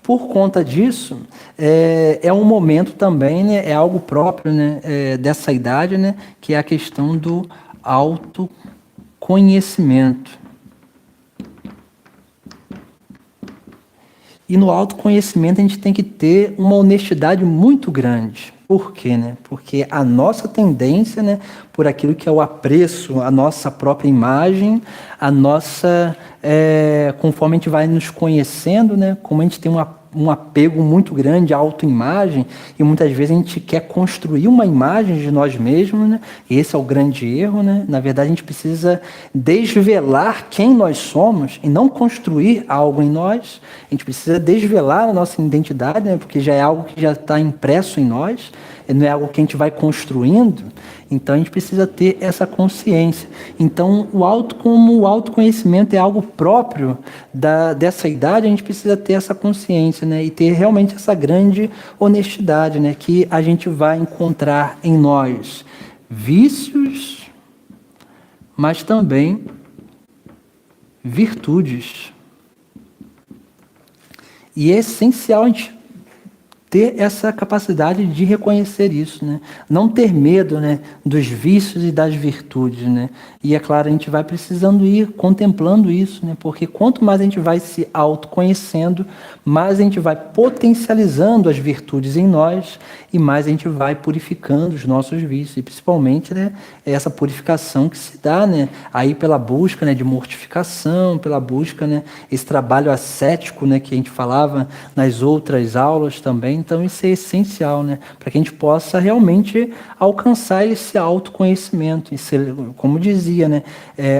por conta disso, é um momento também, né, é algo próprio, né, dessa idade, né, que é a questão do autoconhecimento. E no autoconhecimento a gente tem que ter uma honestidade muito grande. Por quê, né? Porque a nossa tendência, né, por aquilo que é o apreço, a nossa própria imagem, a nossa, conforme a gente vai nos conhecendo, né, como a gente tem um apego muito grande à autoimagem, e muitas vezes a gente quer construir uma imagem de nós mesmos, né? E esse é o grande erro, né? Na verdade, a gente precisa desvelar quem nós somos e não construir algo em nós. A gente precisa desvelar a nossa identidade, né? Porque já é algo que já está impresso em nós, não é algo que a gente vai construindo. Então, a gente precisa ter essa consciência. Então, como o autoconhecimento é algo próprio dessa idade, a gente precisa ter essa consciência, né? E ter realmente essa grande honestidade, né? Que a gente vai encontrar em nós vícios, mas também virtudes. E é essencial a gente ter essa capacidade de reconhecer isso, né? Não ter medo, né, dos vícios e das virtudes, né? E é claro, a gente vai precisando ir contemplando isso, né? Porque quanto mais a gente vai se autoconhecendo, mais a gente vai potencializando as virtudes em nós e mais a gente vai purificando os nossos vícios. E principalmente, né, é essa purificação que se dá, né, aí pela busca, né, de mortificação, pela busca, né, esse trabalho ascético, né, que a gente falava nas outras aulas também. Então, isso é essencial, né, para que a gente possa realmente alcançar esse autoconhecimento. E ser, como dizia, né,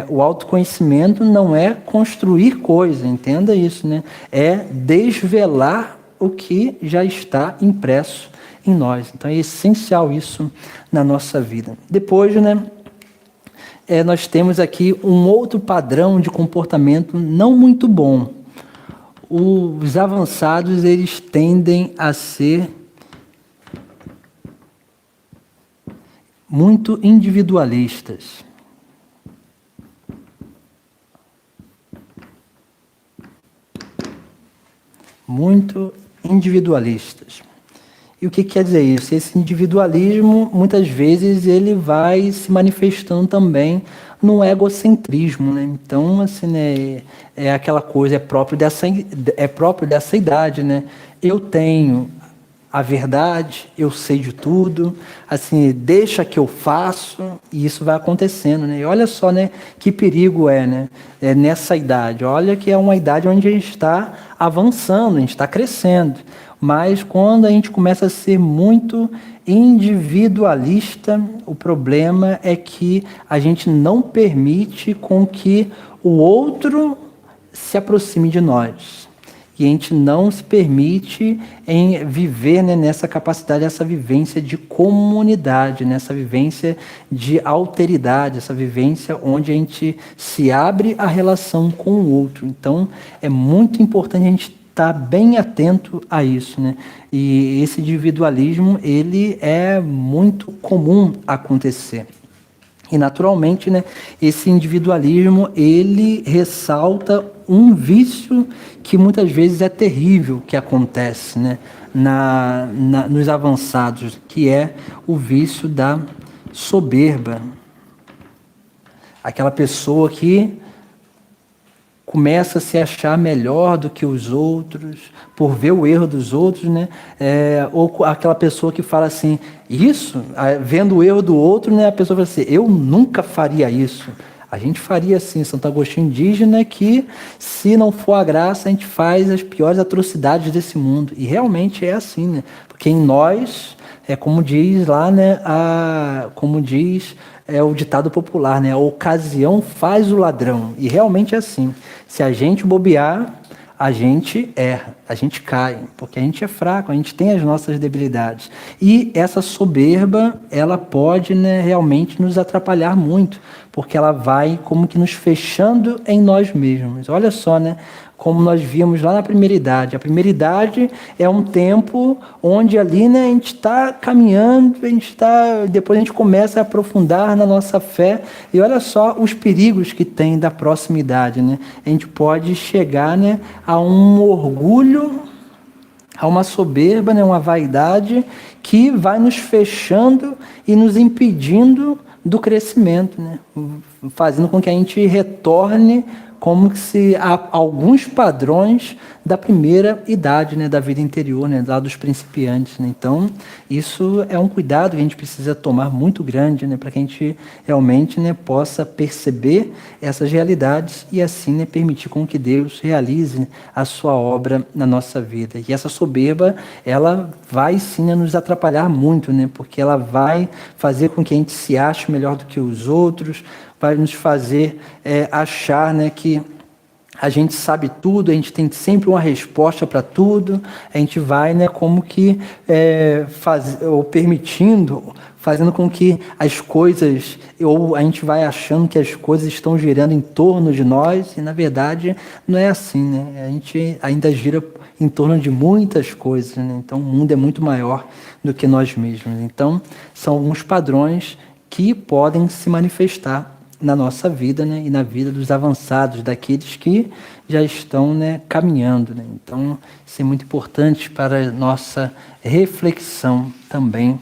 o autoconhecimento não é construir coisa, entenda isso, né, é desvelar o que já está impresso em nós. Então, é essencial isso na nossa vida. Depois, né, nós temos aqui um outro padrão de comportamento não muito bom. Os avançados, eles tendem a ser muito individualistas. Muito individualistas. E o que quer dizer isso? Esse individualismo, muitas vezes, ele vai se manifestando também no egocentrismo, né? Então, assim, né, é aquela coisa, é próprio dessa idade, né? Eu tenho a verdade, eu sei de tudo, assim, deixa que eu faço, e isso vai acontecendo, né? E olha só, né, que perigo né? É nessa idade. Olha que é uma idade onde a gente está avançando, a gente está crescendo. Mas quando a gente começa a ser muito individualista, o problema é que a gente não permite com que o outro se aproxime de nós. E a gente não se permite em viver, né, nessa capacidade, essa vivência de comunidade, nessa vivência de alteridade, essa vivência onde a gente se abre a relação com o outro. Então, é muito importante a gente estar bem atento a isso, né? E esse individualismo, ele é muito comum acontecer. E, naturalmente, né, esse individualismo, ele ressalta um vício que muitas vezes é terrível que acontece, né, nos avançados, que é o vício da soberba. Aquela pessoa que começa a se achar melhor do que os outros, por ver o erro dos outros, né? Ou aquela pessoa que fala assim, isso, vendo o erro do outro, né? A pessoa fala assim, eu nunca faria isso. A gente faria assim, Santo Agostinho indígena, que se não for a graça, a gente faz as piores atrocidades desse mundo. E realmente é assim, né? Porque em nós, como diz lá, né? Como diz o ditado popular, né? A ocasião faz o ladrão. E realmente é assim. Se a gente bobear, a gente erra, a gente cai, porque a gente é fraco, a gente tem as nossas debilidades. E essa soberba, ela pode, né, realmente nos atrapalhar muito, porque ela vai como que nos fechando em nós mesmos. Olha só, né? Como nós vimos lá na primeira idade. A primeira idade é um tempo onde ali, né, a gente está caminhando, depois a gente começa a aprofundar na nossa fé. E olha só os perigos que tem da proximidade, né? A gente pode chegar, né, a um orgulho, a uma soberba, né, uma vaidade que vai nos fechando e nos impedindo do crescimento, né? Fazendo com que a gente retorne como se há alguns padrões da primeira idade, né, da vida interior, né, lá dos principiantes, né? Então, isso é um cuidado que a gente precisa tomar muito grande, né, para que a gente realmente, né, possa perceber essas realidades e assim, né, permitir com que Deus realize, né, a sua obra na nossa vida. E essa soberba, ela vai sim, né, nos atrapalhar muito, né, porque ela vai fazer com que a gente se ache melhor do que os outros, vai nos fazer achar, né, que a gente sabe tudo, a gente tem sempre uma resposta para tudo, a gente vai, né, como que fazendo com que as coisas, ou a gente vai achando que as coisas estão girando em torno de nós, e na verdade não é assim, né? A gente ainda gira em torno de muitas coisas, né? Então o mundo é muito maior do que nós mesmos. Então são alguns padrões que podem se manifestar na nossa vida, né, e na vida dos avançados, daqueles que já estão, né, caminhando, né? Então, isso é muito importante para a nossa reflexão também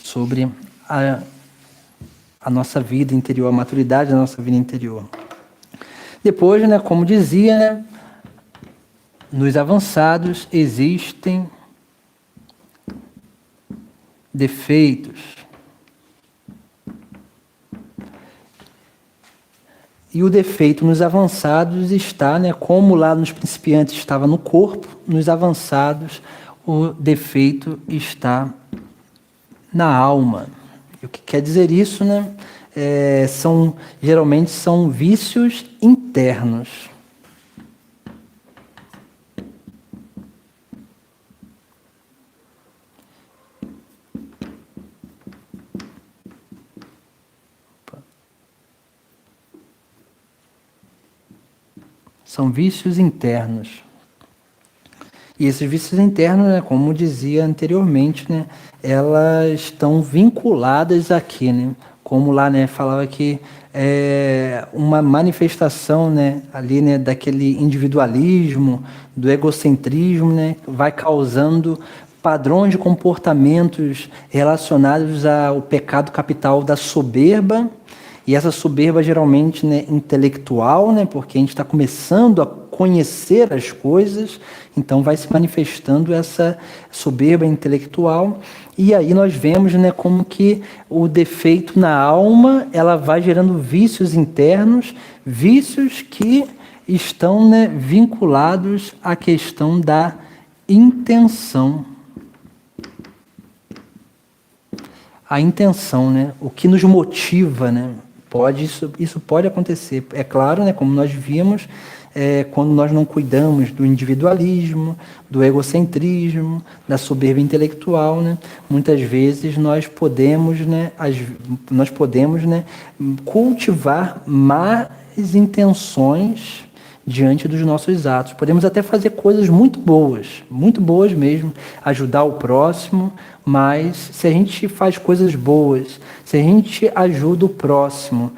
sobre a nossa vida interior, a maturidade da nossa vida interior. Depois, né, como dizia, né, nos avançados existem defeitos. E o defeito nos avançados está, né, como lá nos principiantes estava no corpo, nos avançados o defeito está na alma. E o que quer dizer isso, né? Geralmente são vícios internos. São vícios internos. E esses vícios internos, né, como dizia anteriormente, né, elas estão vinculadas aqui, né? Como lá, né, falava que uma manifestação, né, ali, né, daquele individualismo, do egocentrismo, né, vai causando padrões de comportamentos relacionados ao pecado capital da soberba. E essa soberba geralmente, né, intelectual, né, porque a gente está começando a conhecer as coisas, então vai se manifestando essa soberba intelectual. E aí nós vemos, né, como que o defeito na alma, ela vai gerando vícios internos, vícios que estão, né, vinculados à questão da intenção. A intenção, né? O que nos motiva, né? Isso pode acontecer. É claro, né, como nós vimos, quando nós não cuidamos do individualismo, do egocentrismo, da soberba intelectual, né? Muitas vezes nós podemos, né, cultivar más intenções diante dos nossos atos. Podemos até fazer coisas muito boas mesmo, ajudar o próximo, mas se a gente faz coisas boas, se a gente ajuda o próximo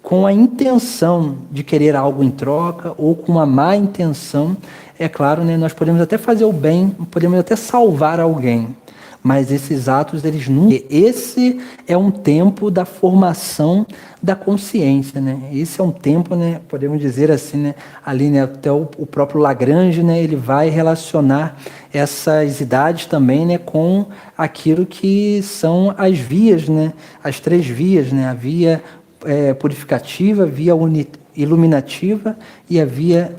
com a intenção de querer algo em troca ou com uma má intenção, é claro, né, nós podemos até fazer o bem, podemos até salvar alguém, mas esses atos, eles nunca... Esse é um tempo da formação da consciência, né? Esse é um tempo, né, podemos dizer assim, né, ali, né, até o próprio Lagrange, né, ele vai relacionar essas idades também, né, com aquilo que são as vias, né, as 3 vias, né, a via purificativa, a via iluminativa e a via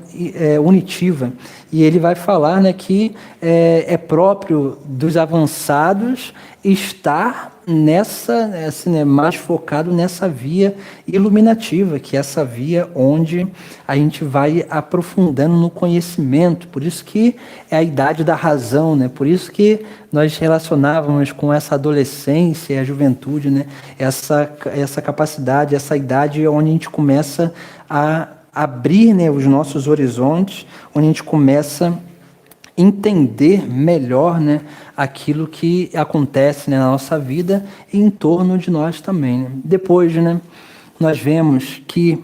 unitiva. E ele vai falar, né, que é próprio dos avançados estar né, mais focado nessa via iluminativa, que é essa via onde a gente vai aprofundando no conhecimento. Por isso que é a idade da razão, né? Por isso que nós relacionávamos com essa adolescência e a juventude, né? Essa capacidade, essa idade onde a gente começa a abrir, né, os nossos horizontes, onde a gente começa a entender melhor, né, aquilo que acontece, né, na nossa vida e em torno de nós também, né? Depois, né, nós vemos que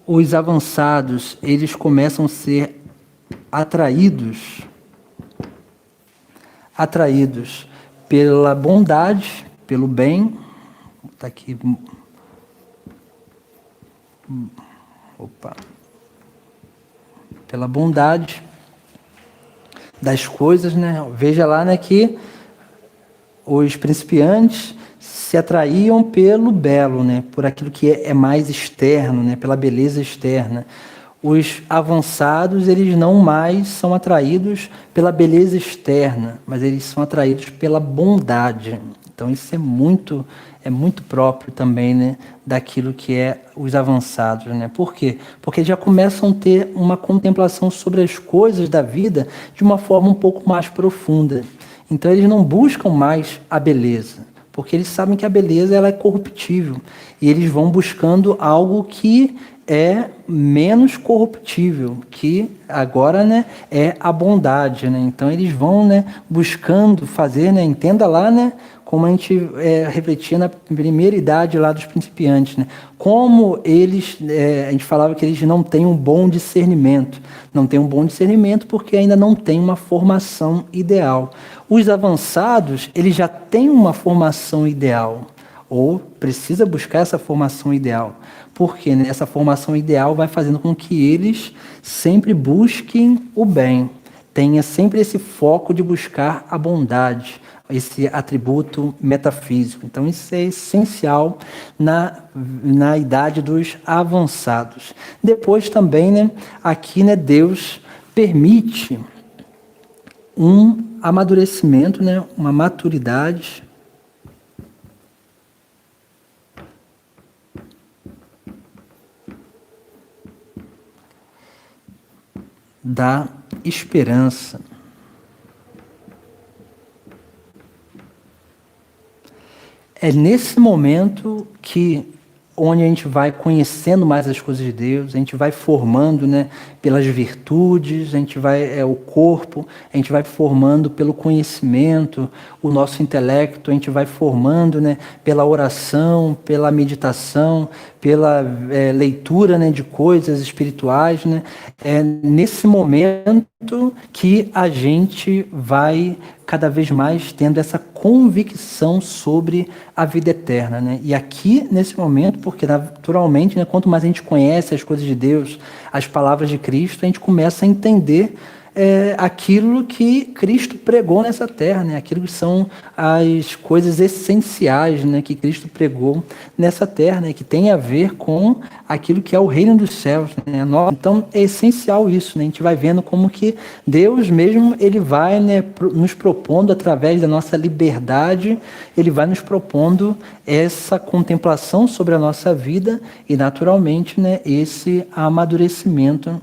os avançados, eles começam a ser atraídos pela bondade, pelo bem. Está aqui. Pela bondade das coisas, né? Veja lá, né, que os principiantes se atraíam pelo belo, né, por aquilo que é mais externo, né, pela beleza externa. Os avançados, eles não mais são atraídos pela beleza externa, mas eles são atraídos pela bondade. Então isso é muito próprio também, né, daquilo que é os avançados, né? Por quê? Porque já começam a ter uma contemplação sobre as coisas da vida de uma forma um pouco mais profunda. Então eles não buscam mais a beleza, porque eles sabem que a beleza, ela é corruptível, e eles vão buscando algo que é menos corruptível, que agora, né, é a bondade, né? Então eles vão, né, buscando fazer, né, entenda lá, né, como a gente refletia na primeira idade lá dos principiantes, né? Como eles, a gente falava que eles não têm um bom discernimento. Não têm um bom discernimento porque ainda não têm uma formação ideal. Os avançados, eles já têm uma formação ideal, ou precisa buscar essa formação ideal. Porque, né, essa formação ideal vai fazendo com que eles sempre busquem o bem. Tenha sempre esse foco de buscar a bondade, esse atributo metafísico. Então, isso é essencial na idade dos avançados. Depois também, né, aqui, né, Deus permite um amadurecimento, né, uma maturidade da esperança. É nesse momento onde a gente vai conhecendo mais as coisas de Deus, a gente vai formando, né, pelas virtudes, a gente vai o corpo, a gente vai formando pelo conhecimento, o nosso intelecto, a gente vai formando, né, pela oração, pela meditação, pela leitura, né, de coisas espirituais, né? É nesse momento que a gente vai cada vez mais tendo essa convicção sobre a vida eterna, né? E aqui, nesse momento, porque naturalmente, né, quanto mais a gente conhece as coisas de Deus, as palavras de Cristo, a gente começa a entender aquilo que Cristo pregou nessa terra, né? Aquilo que são as coisas essenciais, né, que Cristo pregou nessa terra, né, que tem a ver com aquilo que é o reino dos céus, né? Então é essencial isso, né? A gente vai vendo como que Deus mesmo, ele vai, né, nos propondo através da nossa liberdade, ele vai nos propondo essa contemplação sobre a nossa vida e naturalmente, né, esse amadurecimento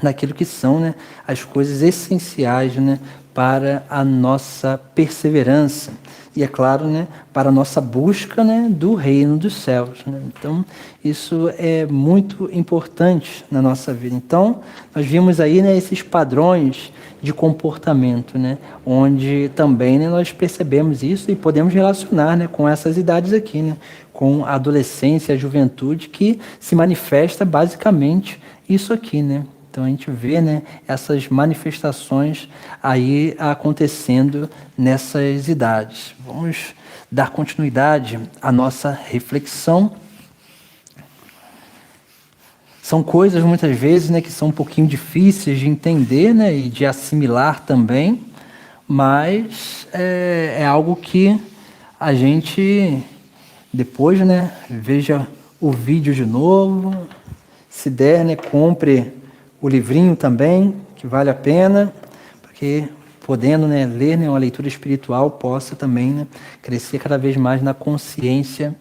naquilo que são, né, as coisas essenciais, né, para a nossa perseverança e, é claro, né, para a nossa busca, né, do reino dos céus, né? Então, isso é muito importante na nossa vida. Então, nós vimos aí, né, esses padrões de comportamento, né, onde também, né, nós percebemos isso e podemos relacionar, né, com essas idades aqui, né, com a adolescência, a juventude, que se manifesta basicamente isso aqui, né? Então a gente vê, né, essas manifestações aí acontecendo nessas idades. Vamos dar continuidade à nossa reflexão. São coisas muitas vezes, né, que são um pouquinho difíceis de entender, né, e de assimilar também, mas é algo que a gente depois, né, veja o vídeo de novo, se der, né, compre o livrinho também, que vale a pena, porque podendo, né, ler, né, uma leitura espiritual, possa também, né, crescer cada vez mais na consciência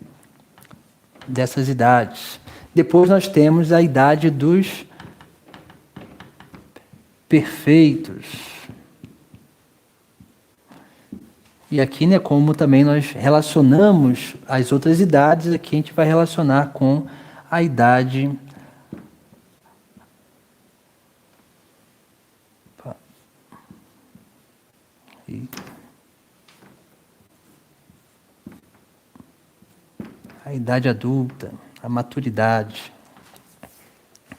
dessas idades. Depois nós temos a idade dos perfeitos. E aqui, né, como também nós relacionamos as outras idades, aqui a gente vai relacionar com a idade adulta, a maturidade.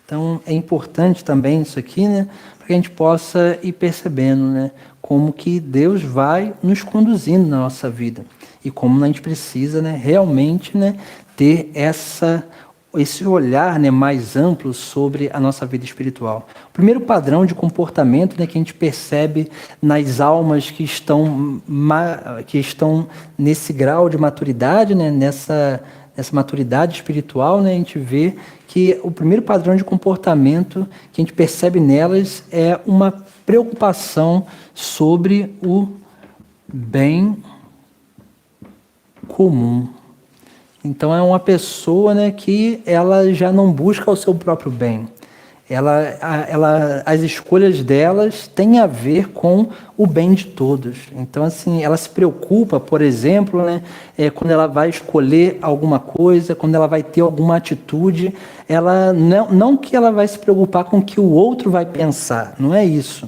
Então, é importante também isso aqui, né, para que a gente possa ir percebendo, né, como que Deus vai nos conduzindo na nossa vida e como a gente precisa, né, realmente, né, ter esse olhar, né, mais amplo sobre a nossa vida espiritual. O primeiro padrão de comportamento, né, que a gente percebe nas almas que estão nesse grau de maturidade, né, nessa maturidade espiritual, né, a gente vê que o primeiro padrão de comportamento que a gente percebe nelas é uma preocupação sobre o bem comum. Então é uma pessoa, né, que ela já não busca o seu próprio bem. As escolhas delas têm a ver com o bem de todos. Então, assim, ela se preocupa, por exemplo, né, quando ela vai escolher alguma coisa, quando ela vai ter alguma atitude, ela não que ela vai se preocupar com o que o outro vai pensar, não é isso.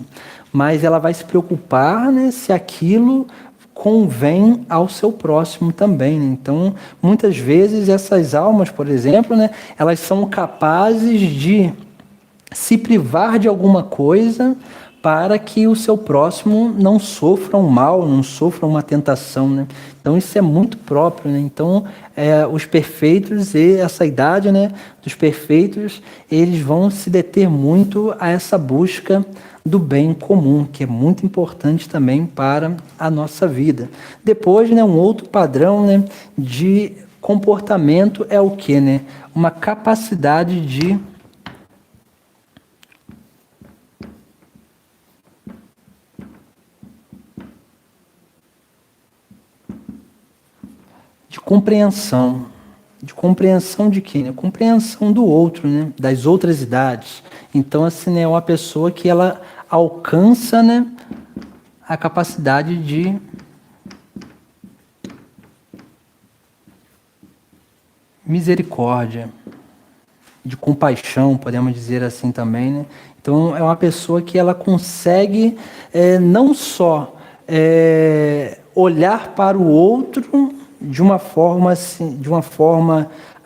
Mas ela vai se preocupar, né, se aquilo convém ao seu próximo também, né? Então, muitas vezes essas almas, por exemplo, né, elas são capazes de se privar de alguma coisa para que o seu próximo não sofra um mal, não sofra uma tentação, né? Então isso é muito próprio, né? Então os perfeitos e essa idade, né, dos perfeitos, eles vão se deter muito a essa busca do bem comum, que é muito importante também para a nossa vida. Depois, né, um outro padrão, né, de comportamento é o quê, né? Uma capacidade de compreensão. De compreensão de quem? Né? Compreensão do outro, né? Das outras idades. Então, assim, né, é uma pessoa que ela alcança, né, a capacidade de misericórdia, de compaixão, podemos dizer assim também, né? Então, é uma pessoa que ela consegue não só olhar para o outro de uma forma assim,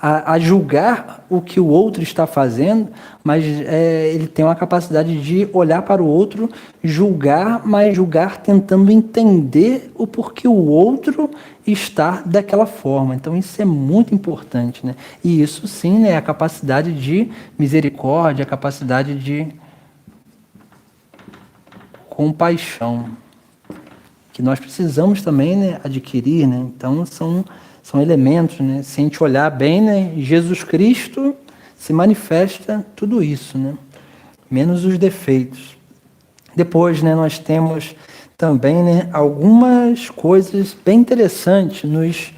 a julgar o que o outro está fazendo, mas ele tem uma capacidade de olhar para o outro, julgar, mas julgar tentando entender o porquê o outro está daquela forma. Então isso é muito importante, né? E isso sim, né, é a capacidade de misericórdia, a capacidade de compaixão, que nós precisamos também, né, adquirir, né? Então são elementos, né? Se a gente olhar bem, né, Jesus Cristo se manifesta tudo isso, né? Menos os defeitos. Depois, né, nós temos também, né, algumas coisas bem interessantes nos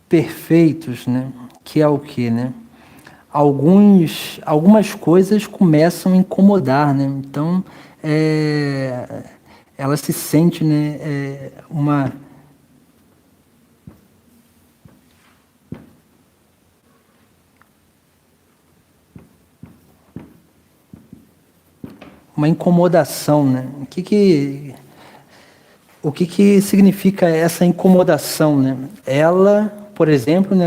perfeitos, né? Que é o quê, né? Algumas coisas começam a incomodar, né? Então, ela se sente, né, uma incomodação, né? O que significa essa incomodação, né? Ela, por exemplo, né,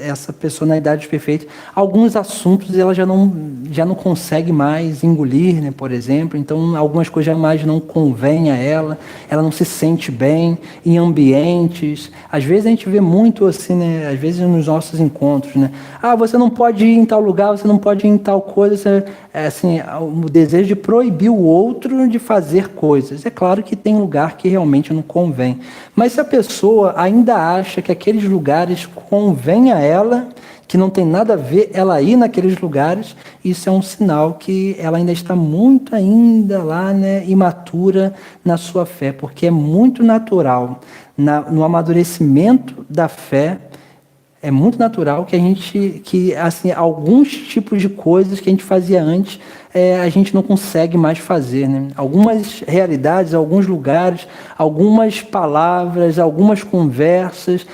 essa personalidade perfeita, alguns assuntos ela já não consegue mais engolir, né, por exemplo, então algumas coisas mais não convêm a ela não se sente bem em ambientes. Às vezes a gente vê muito assim, né, às vezes nos nossos encontros, né, você não pode ir em tal lugar, você não pode ir em tal coisa, assim, o desejo de proibir o outro de fazer coisas. É claro que tem lugar que realmente não convém, mas se a pessoa ainda acha que aqueles lugares convém a ela, que não tem nada a ver ela ir naqueles lugares, isso é um sinal que ela ainda está muito ainda lá, né, imatura na sua fé, porque é muito natural no amadurecimento da fé. É muito natural que assim, alguns tipos de coisas que a gente fazia antes, a gente não consegue mais fazer, né? Algumas realidades, alguns lugares, algumas palavras, algumas conversas,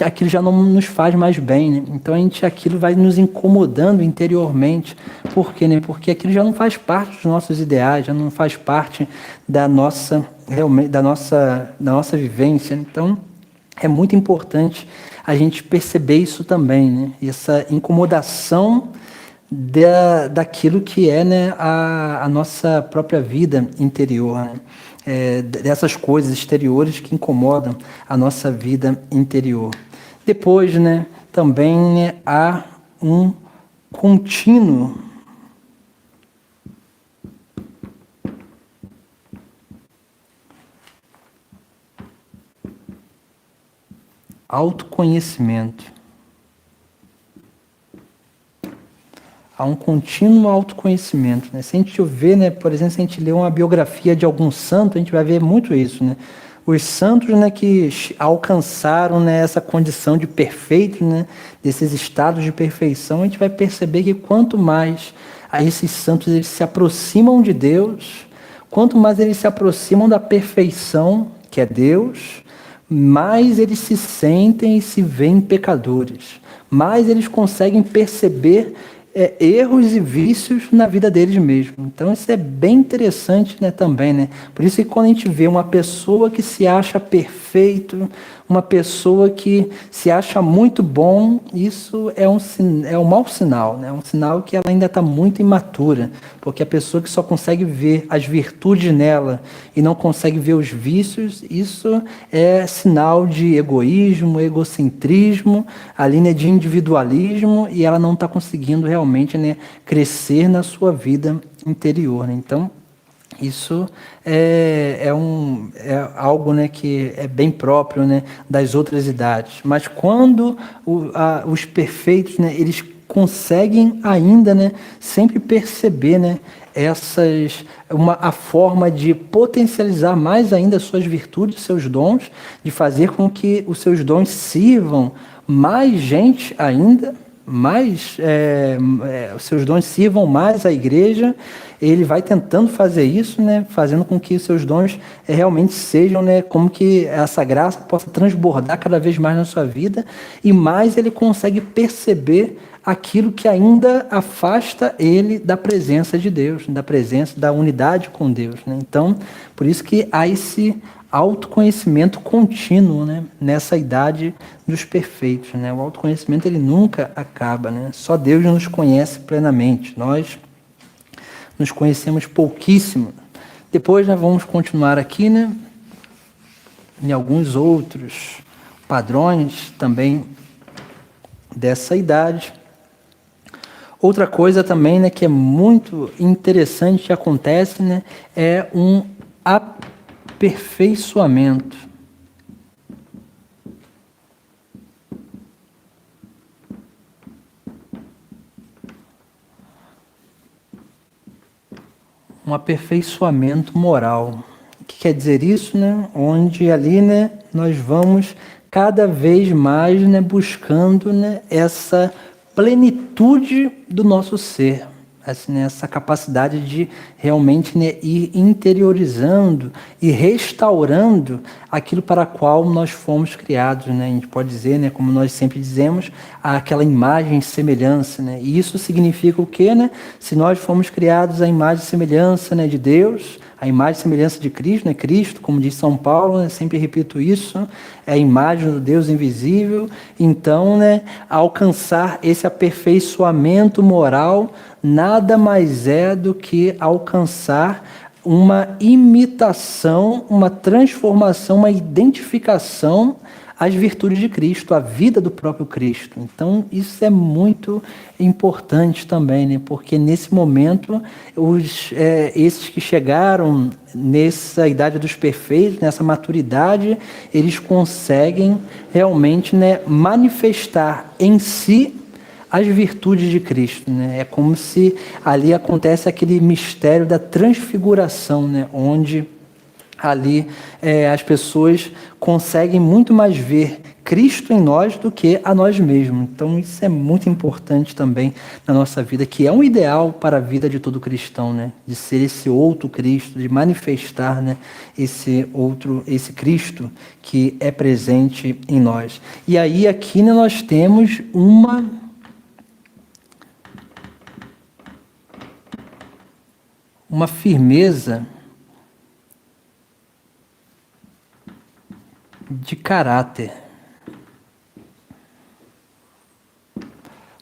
aquilo já não nos faz mais bem, né? Então aquilo vai nos incomodando interiormente. Por quê, né? Porque aquilo já não faz parte dos nossos ideais, já não faz parte da nossa vivência. Então, é muito importante a gente perceber isso também, né? Essa incomodação daquilo que é, né, a nossa própria vida interior, né? Dessas coisas exteriores que incomodam a nossa vida interior. Depois, né, também, né, há um contínuo autoconhecimento. Há um contínuo autoconhecimento, né? Se a gente ver, né, por exemplo, se a gente ler uma biografia de algum santo, a gente vai ver muito isso, né? Os santos, né, que alcançaram, né, essa condição de perfeito, né, desses estados de perfeição, a gente vai perceber que quanto mais esses santos eles se aproximam de Deus, quanto mais eles se aproximam da perfeição, que é Deus, mais eles se sentem e se veem pecadores, mais eles conseguem perceber erros e vícios na vida deles mesmos. Então isso é bem interessante, né, também, né? Por isso que quando a gente vê uma pessoa que se acha perfeito, uma pessoa que se acha muito bom, isso é um mau sinal, né? É um sinal que ela ainda está muito imatura, porque a pessoa que só consegue ver as virtudes nela e não consegue ver os vícios, isso é sinal de egoísmo, egocentrismo, a linha de individualismo, e ela não está conseguindo realmente, né, crescer na sua vida interior, né? Então, isso é algo, né, que é bem próprio, né, das outras idades. Mas quando os perfeitos, né, eles conseguem ainda, né, sempre perceber, né, a forma de potencializar mais ainda suas virtudes, seus dons, de fazer com que os seus dons sirvam mais gente ainda, os seus dons sirvam mais à igreja. Ele vai tentando fazer isso, né, fazendo com que os seus dons realmente sejam, né, como que essa graça possa transbordar cada vez mais na sua vida, e mais ele consegue perceber aquilo que ainda afasta ele da presença de Deus, da presença, da unidade com Deus, né? Então, por isso que há esse autoconhecimento contínuo, né? Nessa idade dos perfeitos, né? O autoconhecimento ele nunca acaba, né? Só Deus nos conhece plenamente. Nós nos conhecemos pouquíssimo. Depois nós vamos continuar aqui, né? Em alguns outros padrões também dessa idade. Outra coisa também, né, que é muito interessante que acontece, né, é um aperfeiçoamento. Um aperfeiçoamento moral. O que quer dizer isso, né? Onde ali, né, nós vamos cada vez mais, né, buscando, né, essa plenitude do nosso ser, assim, né, essa capacidade de realmente, né, ir interiorizando e restaurando aquilo para qual nós fomos criados, né? A gente pode dizer, né, como nós sempre dizemos, aquela imagem e semelhança, né? E isso significa o quê, né? Se nós fomos criados à imagem e semelhança, né, de Deus, a imagem e semelhança de Cristo, né? Cristo, como diz São Paulo, né? Sempre repito isso, é a imagem do Deus invisível. Então, né, alcançar esse aperfeiçoamento moral nada mais é do que alcançar uma imitação, uma transformação, uma identificação às virtudes de Cristo, à vida do próprio Cristo. Então, isso é muito importante também, né? Porque nesse momento, esses que chegaram nessa idade dos perfeitos, nessa maturidade, eles conseguem realmente, né, manifestar em si as virtudes de Cristo, né? É como se ali acontece aquele mistério da transfiguração, né? Onde ali as pessoas conseguem muito mais ver Cristo em nós do que a nós mesmos. Então isso é muito importante também na nossa vida, que é um ideal para a vida de todo cristão, né? De ser esse outro Cristo, de manifestar, né, esse Cristo que é presente em nós. E aí aqui, né, nós temos uma firmeza de caráter.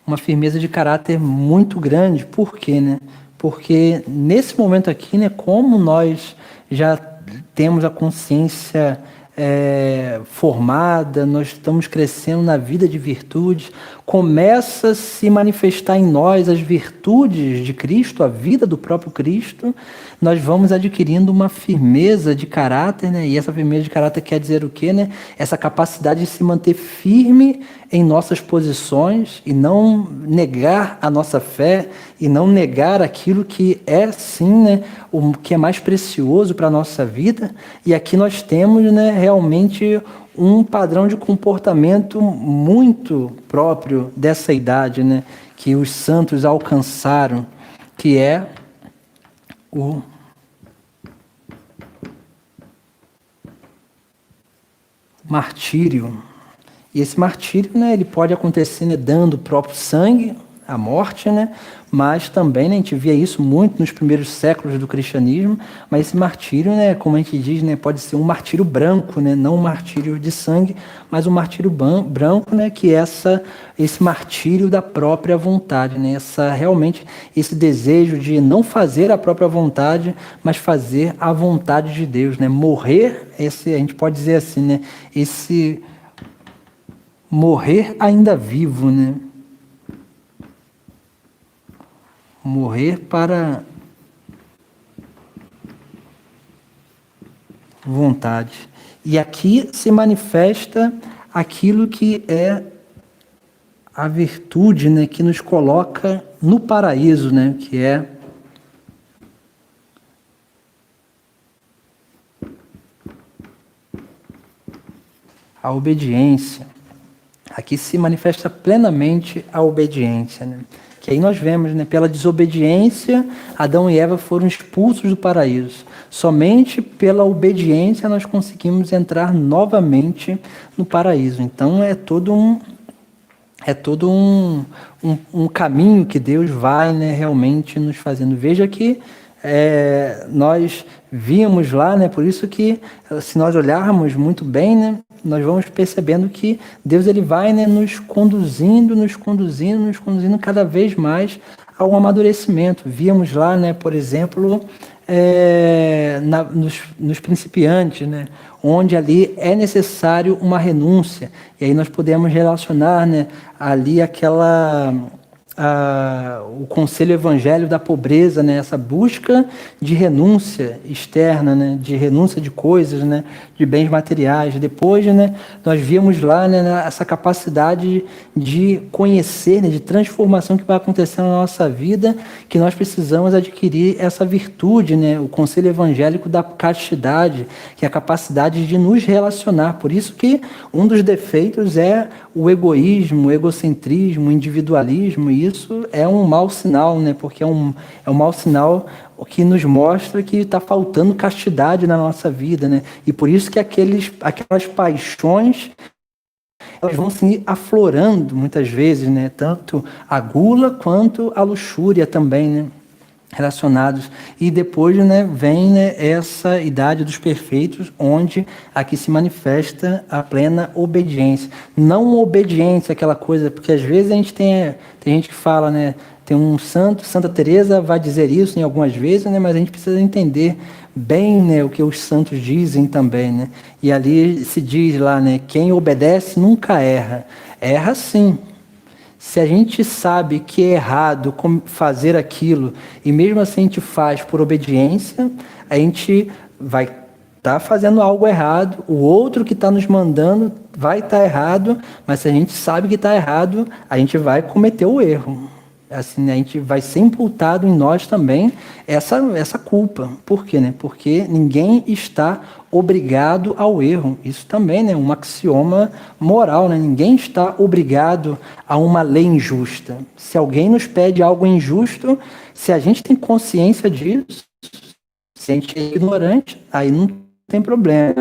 Uma firmeza de caráter muito grande. Por quê, né? Porque nesse momento aqui, né, como nós já temos a consciência formada, nós estamos crescendo na vida de virtudes, começa a se manifestar em nós as virtudes de Cristo, a vida do próprio Cristo, nós vamos adquirindo uma firmeza de caráter, né? E essa firmeza de caráter quer dizer o quê, né? Essa capacidade de se manter firme em nossas posições e não negar a nossa fé e não negar aquilo que é, sim, né, o que é mais precioso para a nossa vida. E aqui nós temos, né, realmente um padrão de comportamento muito próprio dessa idade, né, que os santos alcançaram, que é o martírio. E esse martírio, né, ele pode acontecer, né, dando o próprio sangue, a morte, né, mas também, né, a gente via isso muito nos primeiros séculos do cristianismo, mas esse martírio, né, como a gente diz, né, pode ser um martírio branco, né, não um martírio de sangue, mas um martírio branco, né, que é esse martírio da própria vontade, né, realmente esse desejo de não fazer a própria vontade, mas fazer a vontade de Deus, né, morrer, a gente pode dizer assim, né, esse morrer ainda vivo, né? Morrer para vontade. E aqui se manifesta aquilo que é a virtude, né, que nos coloca no paraíso, né, que é a obediência. Aqui se manifesta plenamente a obediência, né? Que aí nós vemos, né, pela desobediência, Adão e Eva foram expulsos do paraíso. Somente pela obediência nós conseguimos entrar novamente no paraíso. Então é todo um caminho que Deus vai, né, realmente nos fazendo. Veja que nós vimos lá, né, por isso que, se nós olharmos muito bem, né, nós vamos percebendo que Deus ele vai, né, nos conduzindo cada vez mais ao amadurecimento. Víamos lá, né, por exemplo, nos principiantes, né, onde ali é necessário uma renúncia. E aí nós podemos relacionar, né, ali o conselho evangélico da pobreza, né, essa busca de renúncia externa, né, de renúncia de coisas, né, de bens materiais. Depois, né, nós vimos lá, né, essa capacidade de conhecer, né, de transformação que vai acontecer na nossa vida, que nós precisamos adquirir essa virtude, né, o conselho evangélico da castidade, que é a capacidade de nos relacionar. Por isso que um dos defeitos é o egoísmo, o egocentrismo, o individualismo, e isso é um mau sinal, né? Porque é um mau sinal que nos mostra que está faltando castidade na nossa vida, né? E por isso que aquelas paixões elas vão se aflorando muitas vezes, né? Tanto a gula quanto a luxúria também, né? Relacionados. E depois, né, vem, né, essa idade dos perfeitos, onde aqui se manifesta a plena obediência. Não obediência, aquela coisa, porque às vezes a gente tem gente que fala, né, tem um santo, Santa Teresa vai dizer isso em algumas vezes, né, mas a gente precisa entender bem, né, o que os santos dizem também, né? E ali se diz lá, né, quem obedece nunca erra. Erra sim. Se a gente sabe que é errado fazer aquilo e mesmo assim a gente faz por obediência, a gente vai estar fazendo algo errado, o outro que está nos mandando vai estar errado, mas se a gente sabe que está errado, a gente vai cometer o erro. Assim, a gente vai ser imputado em nós também essa culpa. Por quê, né? Porque ninguém está obrigado ao erro. Isso também, né, um axioma moral, né? Ninguém está obrigado a uma lei injusta. Se alguém nos pede algo injusto, se a gente tem consciência disso, se a gente é ignorante, aí não tem problema.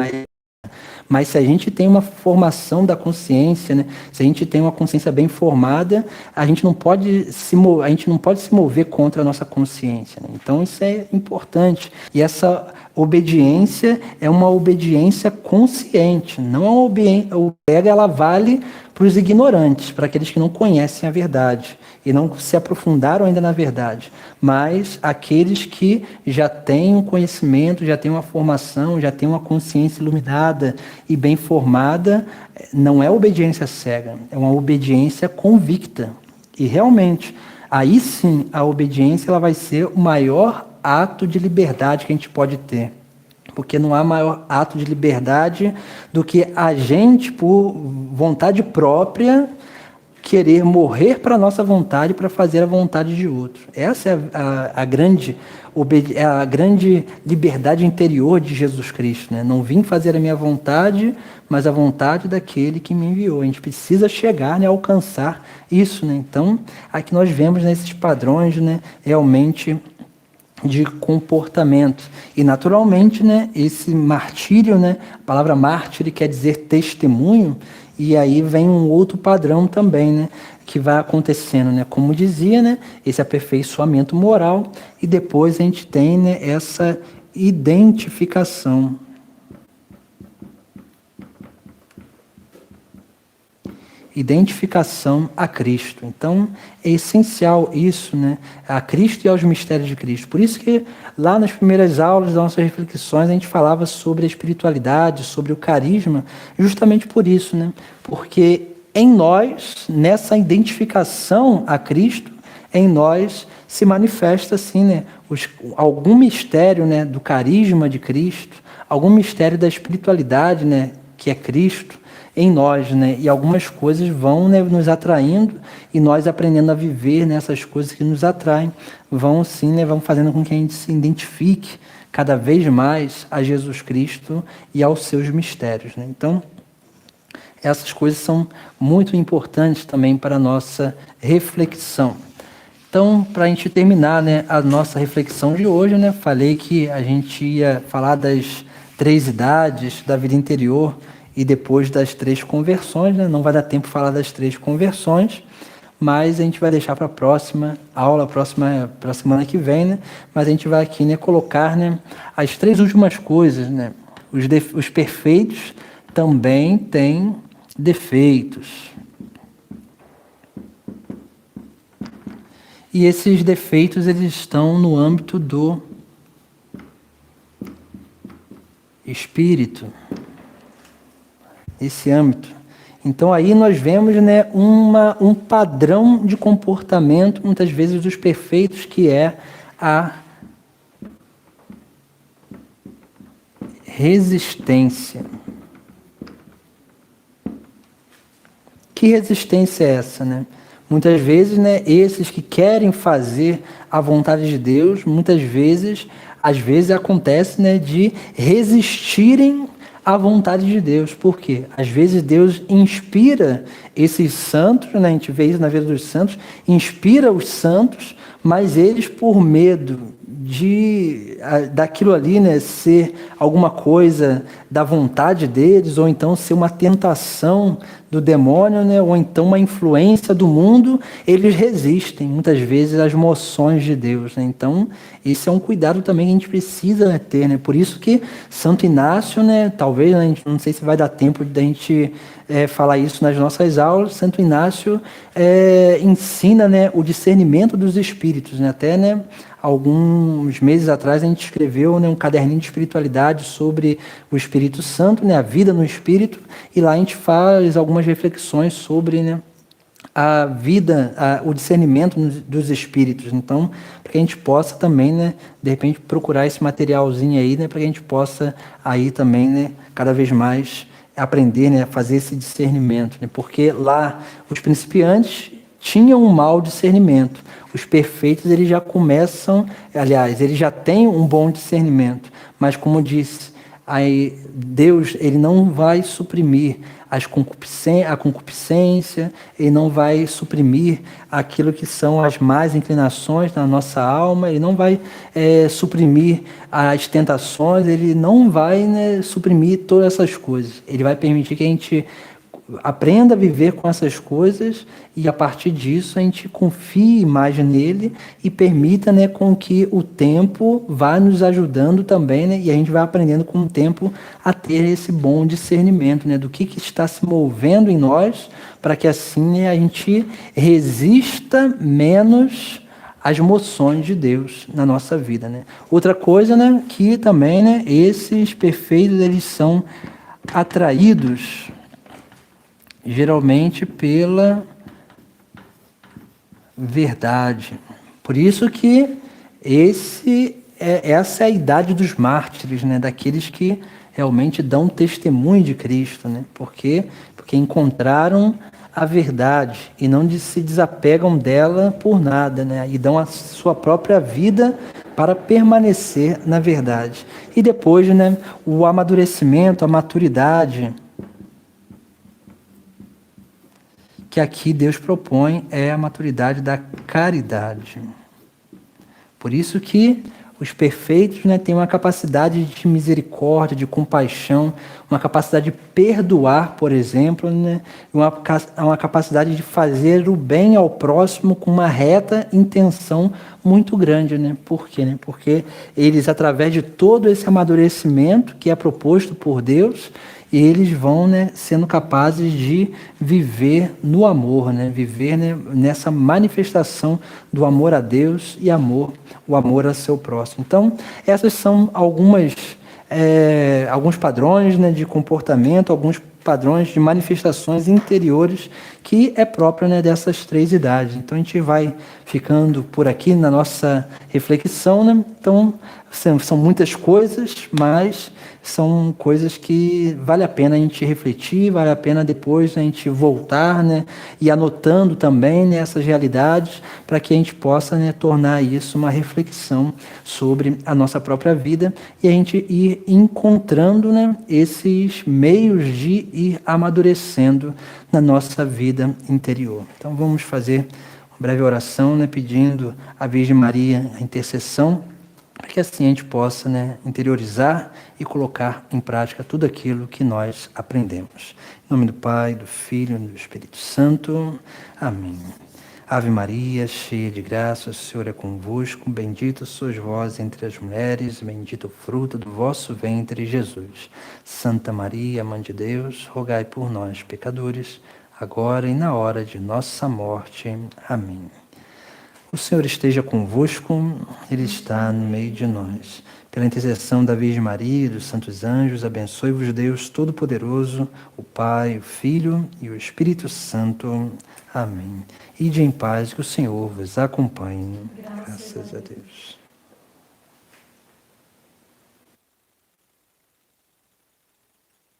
Mas se a gente tem uma formação da consciência, né? Se a gente tem uma consciência bem formada, a gente não pode se mover contra a nossa consciência, né? Então isso é importante. E essa obediência é uma obediência consciente, não é uma obediência. Ela vale para os ignorantes, para aqueles que não conhecem a verdade e não se aprofundaram ainda na verdade, mas aqueles que já têm um conhecimento, já têm uma formação, já têm uma consciência iluminada e bem formada, não é obediência cega, é uma obediência convicta. E realmente, aí sim, a obediência ela vai ser o maior ato de liberdade que a gente pode ter. Porque não há maior ato de liberdade do que a gente, por vontade própria, querer morrer para a nossa vontade, para fazer a vontade de outro. Essa é a grande liberdade interior de Jesus Cristo, né? Não vim fazer a minha vontade, mas a vontade daquele que me enviou. A gente precisa chegar, né, a alcançar isso, né? Então, aqui nós vemos nesses padrões, né, realmente de comportamento. E naturalmente, né, esse martírio, né, a palavra mártir quer dizer testemunho, e aí vem um outro padrão também, né, que vai acontecendo, né, como dizia, né, esse aperfeiçoamento moral, e depois a gente tem, né, essa identificação. Identificação a Cristo. Então, é essencial isso, né? A Cristo e aos mistérios de Cristo. Por isso que lá nas primeiras aulas das nossas reflexões a gente falava sobre a espiritualidade, sobre o carisma, justamente por isso, né? Porque em nós, nessa identificação a Cristo, em nós se manifesta assim, né? Algum mistério, né, do carisma de Cristo, algum mistério da espiritualidade, né, que é Cristo, em nós, né? E algumas coisas vão, né, nos atraindo e nós aprendendo a viver nessas coisas que nos atraem, vão sim, né, vão fazendo com que a gente se identifique cada vez mais a Jesus Cristo e aos seus mistérios, né? Então, essas coisas são muito importantes também para a nossa reflexão. Então, para a gente terminar, né, a nossa reflexão de hoje, né, falei que a gente ia falar das 3 idades da vida interior e depois das 3 conversões, né? Não vai dar tempo de falar das 3 conversões, mas a gente vai deixar para a próxima aula, para a semana que vem, né? Mas a gente vai aqui, né, colocar, né, as 3 últimas coisas, né? Os perfeitos também têm defeitos. E esses defeitos, eles estão no âmbito do espírito. Esse âmbito. Então aí nós vemos, né, um padrão de comportamento, muitas vezes dos perfeitos, que é a resistência. Que resistência é essa, né? Muitas vezes, né, esses que querem fazer a vontade de Deus, às vezes acontece, né, de resistirem à vontade de Deus. Por quê? Às vezes Deus inspira esses santos, né, a gente vê isso na vida dos santos, inspira os santos, mas eles, por medo daquilo ali, né, ser alguma coisa da vontade deles, ou então ser uma tentação do demônio, né, ou então uma influência do mundo, eles resistem muitas vezes às moções de Deus, né? Então esse é um cuidado também que a gente precisa, né, ter, né? Por isso que Santo Inácio, né, talvez, né, a gente, não sei se vai dar tempo de a gente falar isso nas nossas aulas. Santo Inácio ensina, né, o discernimento dos espíritos, né? Até, né, alguns meses atrás a gente escreveu, né, um caderninho de espiritualidade sobre o Espírito Santo, né, a vida no Espírito, e lá a gente faz algumas reflexões sobre, né, a vida, o discernimento dos espíritos. Então, para que a gente possa também, né, de repente procurar esse materialzinho aí, né, para que a gente possa aí também, né, cada vez mais aprender, né, a fazer esse discernimento, né, porque lá os principiantes tinham um mau discernimento. Os perfeitos, eles já começam, aliás, eles já têm um bom discernimento, mas como disse, aí Deus, ele não vai suprimir a concupiscência, ele não vai suprimir aquilo que são as más inclinações da nossa alma, ele não vai suprimir as tentações, ele não vai, né, suprimir todas essas coisas. Ele vai permitir que a gente aprenda a viver com essas coisas e, a partir disso, a gente confie mais nele e permita, né, com que o tempo vá nos ajudando também, né, e a gente vai aprendendo com o tempo a ter esse bom discernimento, né, do que está se movendo em nós, para que assim, né, a gente resista menos às moções de Deus na nossa vida, né. Outra coisa, né, que também, né, esses perfeitos, eles são atraídos geralmente pela verdade. Por isso que essa é a idade dos mártires, né? Daqueles que realmente dão testemunho de Cristo, né? Porque encontraram a verdade e não se desapegam dela por nada, né? E dão a sua própria vida para permanecer na verdade. E depois, né, o amadurecimento, a maturidade, que aqui Deus propõe, é a maturidade da caridade. Por isso que os perfeitos, né, têm uma capacidade de misericórdia, de compaixão, uma capacidade de perdoar, por exemplo, né, uma capacidade de fazer o bem ao próximo com uma reta intenção muito grande. Né? Por quê? Né? Porque eles, através de todo esse amadurecimento que é proposto por Deus, eles vão, né, sendo capazes de viver no amor, né, viver, né, nessa manifestação do amor a Deus e o amor a seu próximo. Então, essas são alguns padrões, né, de comportamento, alguns padrões de manifestações interiores que é próprio, né, dessas 3 idades. Então, a gente vai ficando por aqui na nossa reflexão, né? Então, são muitas coisas, mas são coisas que vale a pena a gente refletir, vale a pena depois a gente voltar, né, e anotando também, né, essas realidades, para que a gente possa, né, tornar isso uma reflexão sobre a nossa própria vida e a gente ir encontrando, né, esses meios de ir amadurecendo na nossa vida interior. Então vamos fazer uma breve oração, né, pedindo à Virgem Maria a intercessão, para que assim a gente possa, né, interiorizar e colocar em prática tudo aquilo que nós aprendemos. Em nome do Pai, do Filho e do Espírito Santo. Amém. Ave Maria, cheia de graça, o Senhor é convosco. Bendita sois vós entre as mulheres, bendito o fruto do vosso ventre, Jesus. Santa Maria, Mãe de Deus, rogai por nós, pecadores, agora e na hora de nossa morte. Amém. O Senhor esteja convosco, Ele está no meio de nós. Pela intercessão da Virgem Maria e dos santos anjos, abençoe-vos Deus Todo-Poderoso, o Pai, o Filho e o Espírito Santo. Amém. Ide em paz, que o Senhor vos acompanhe. Graças a Deus.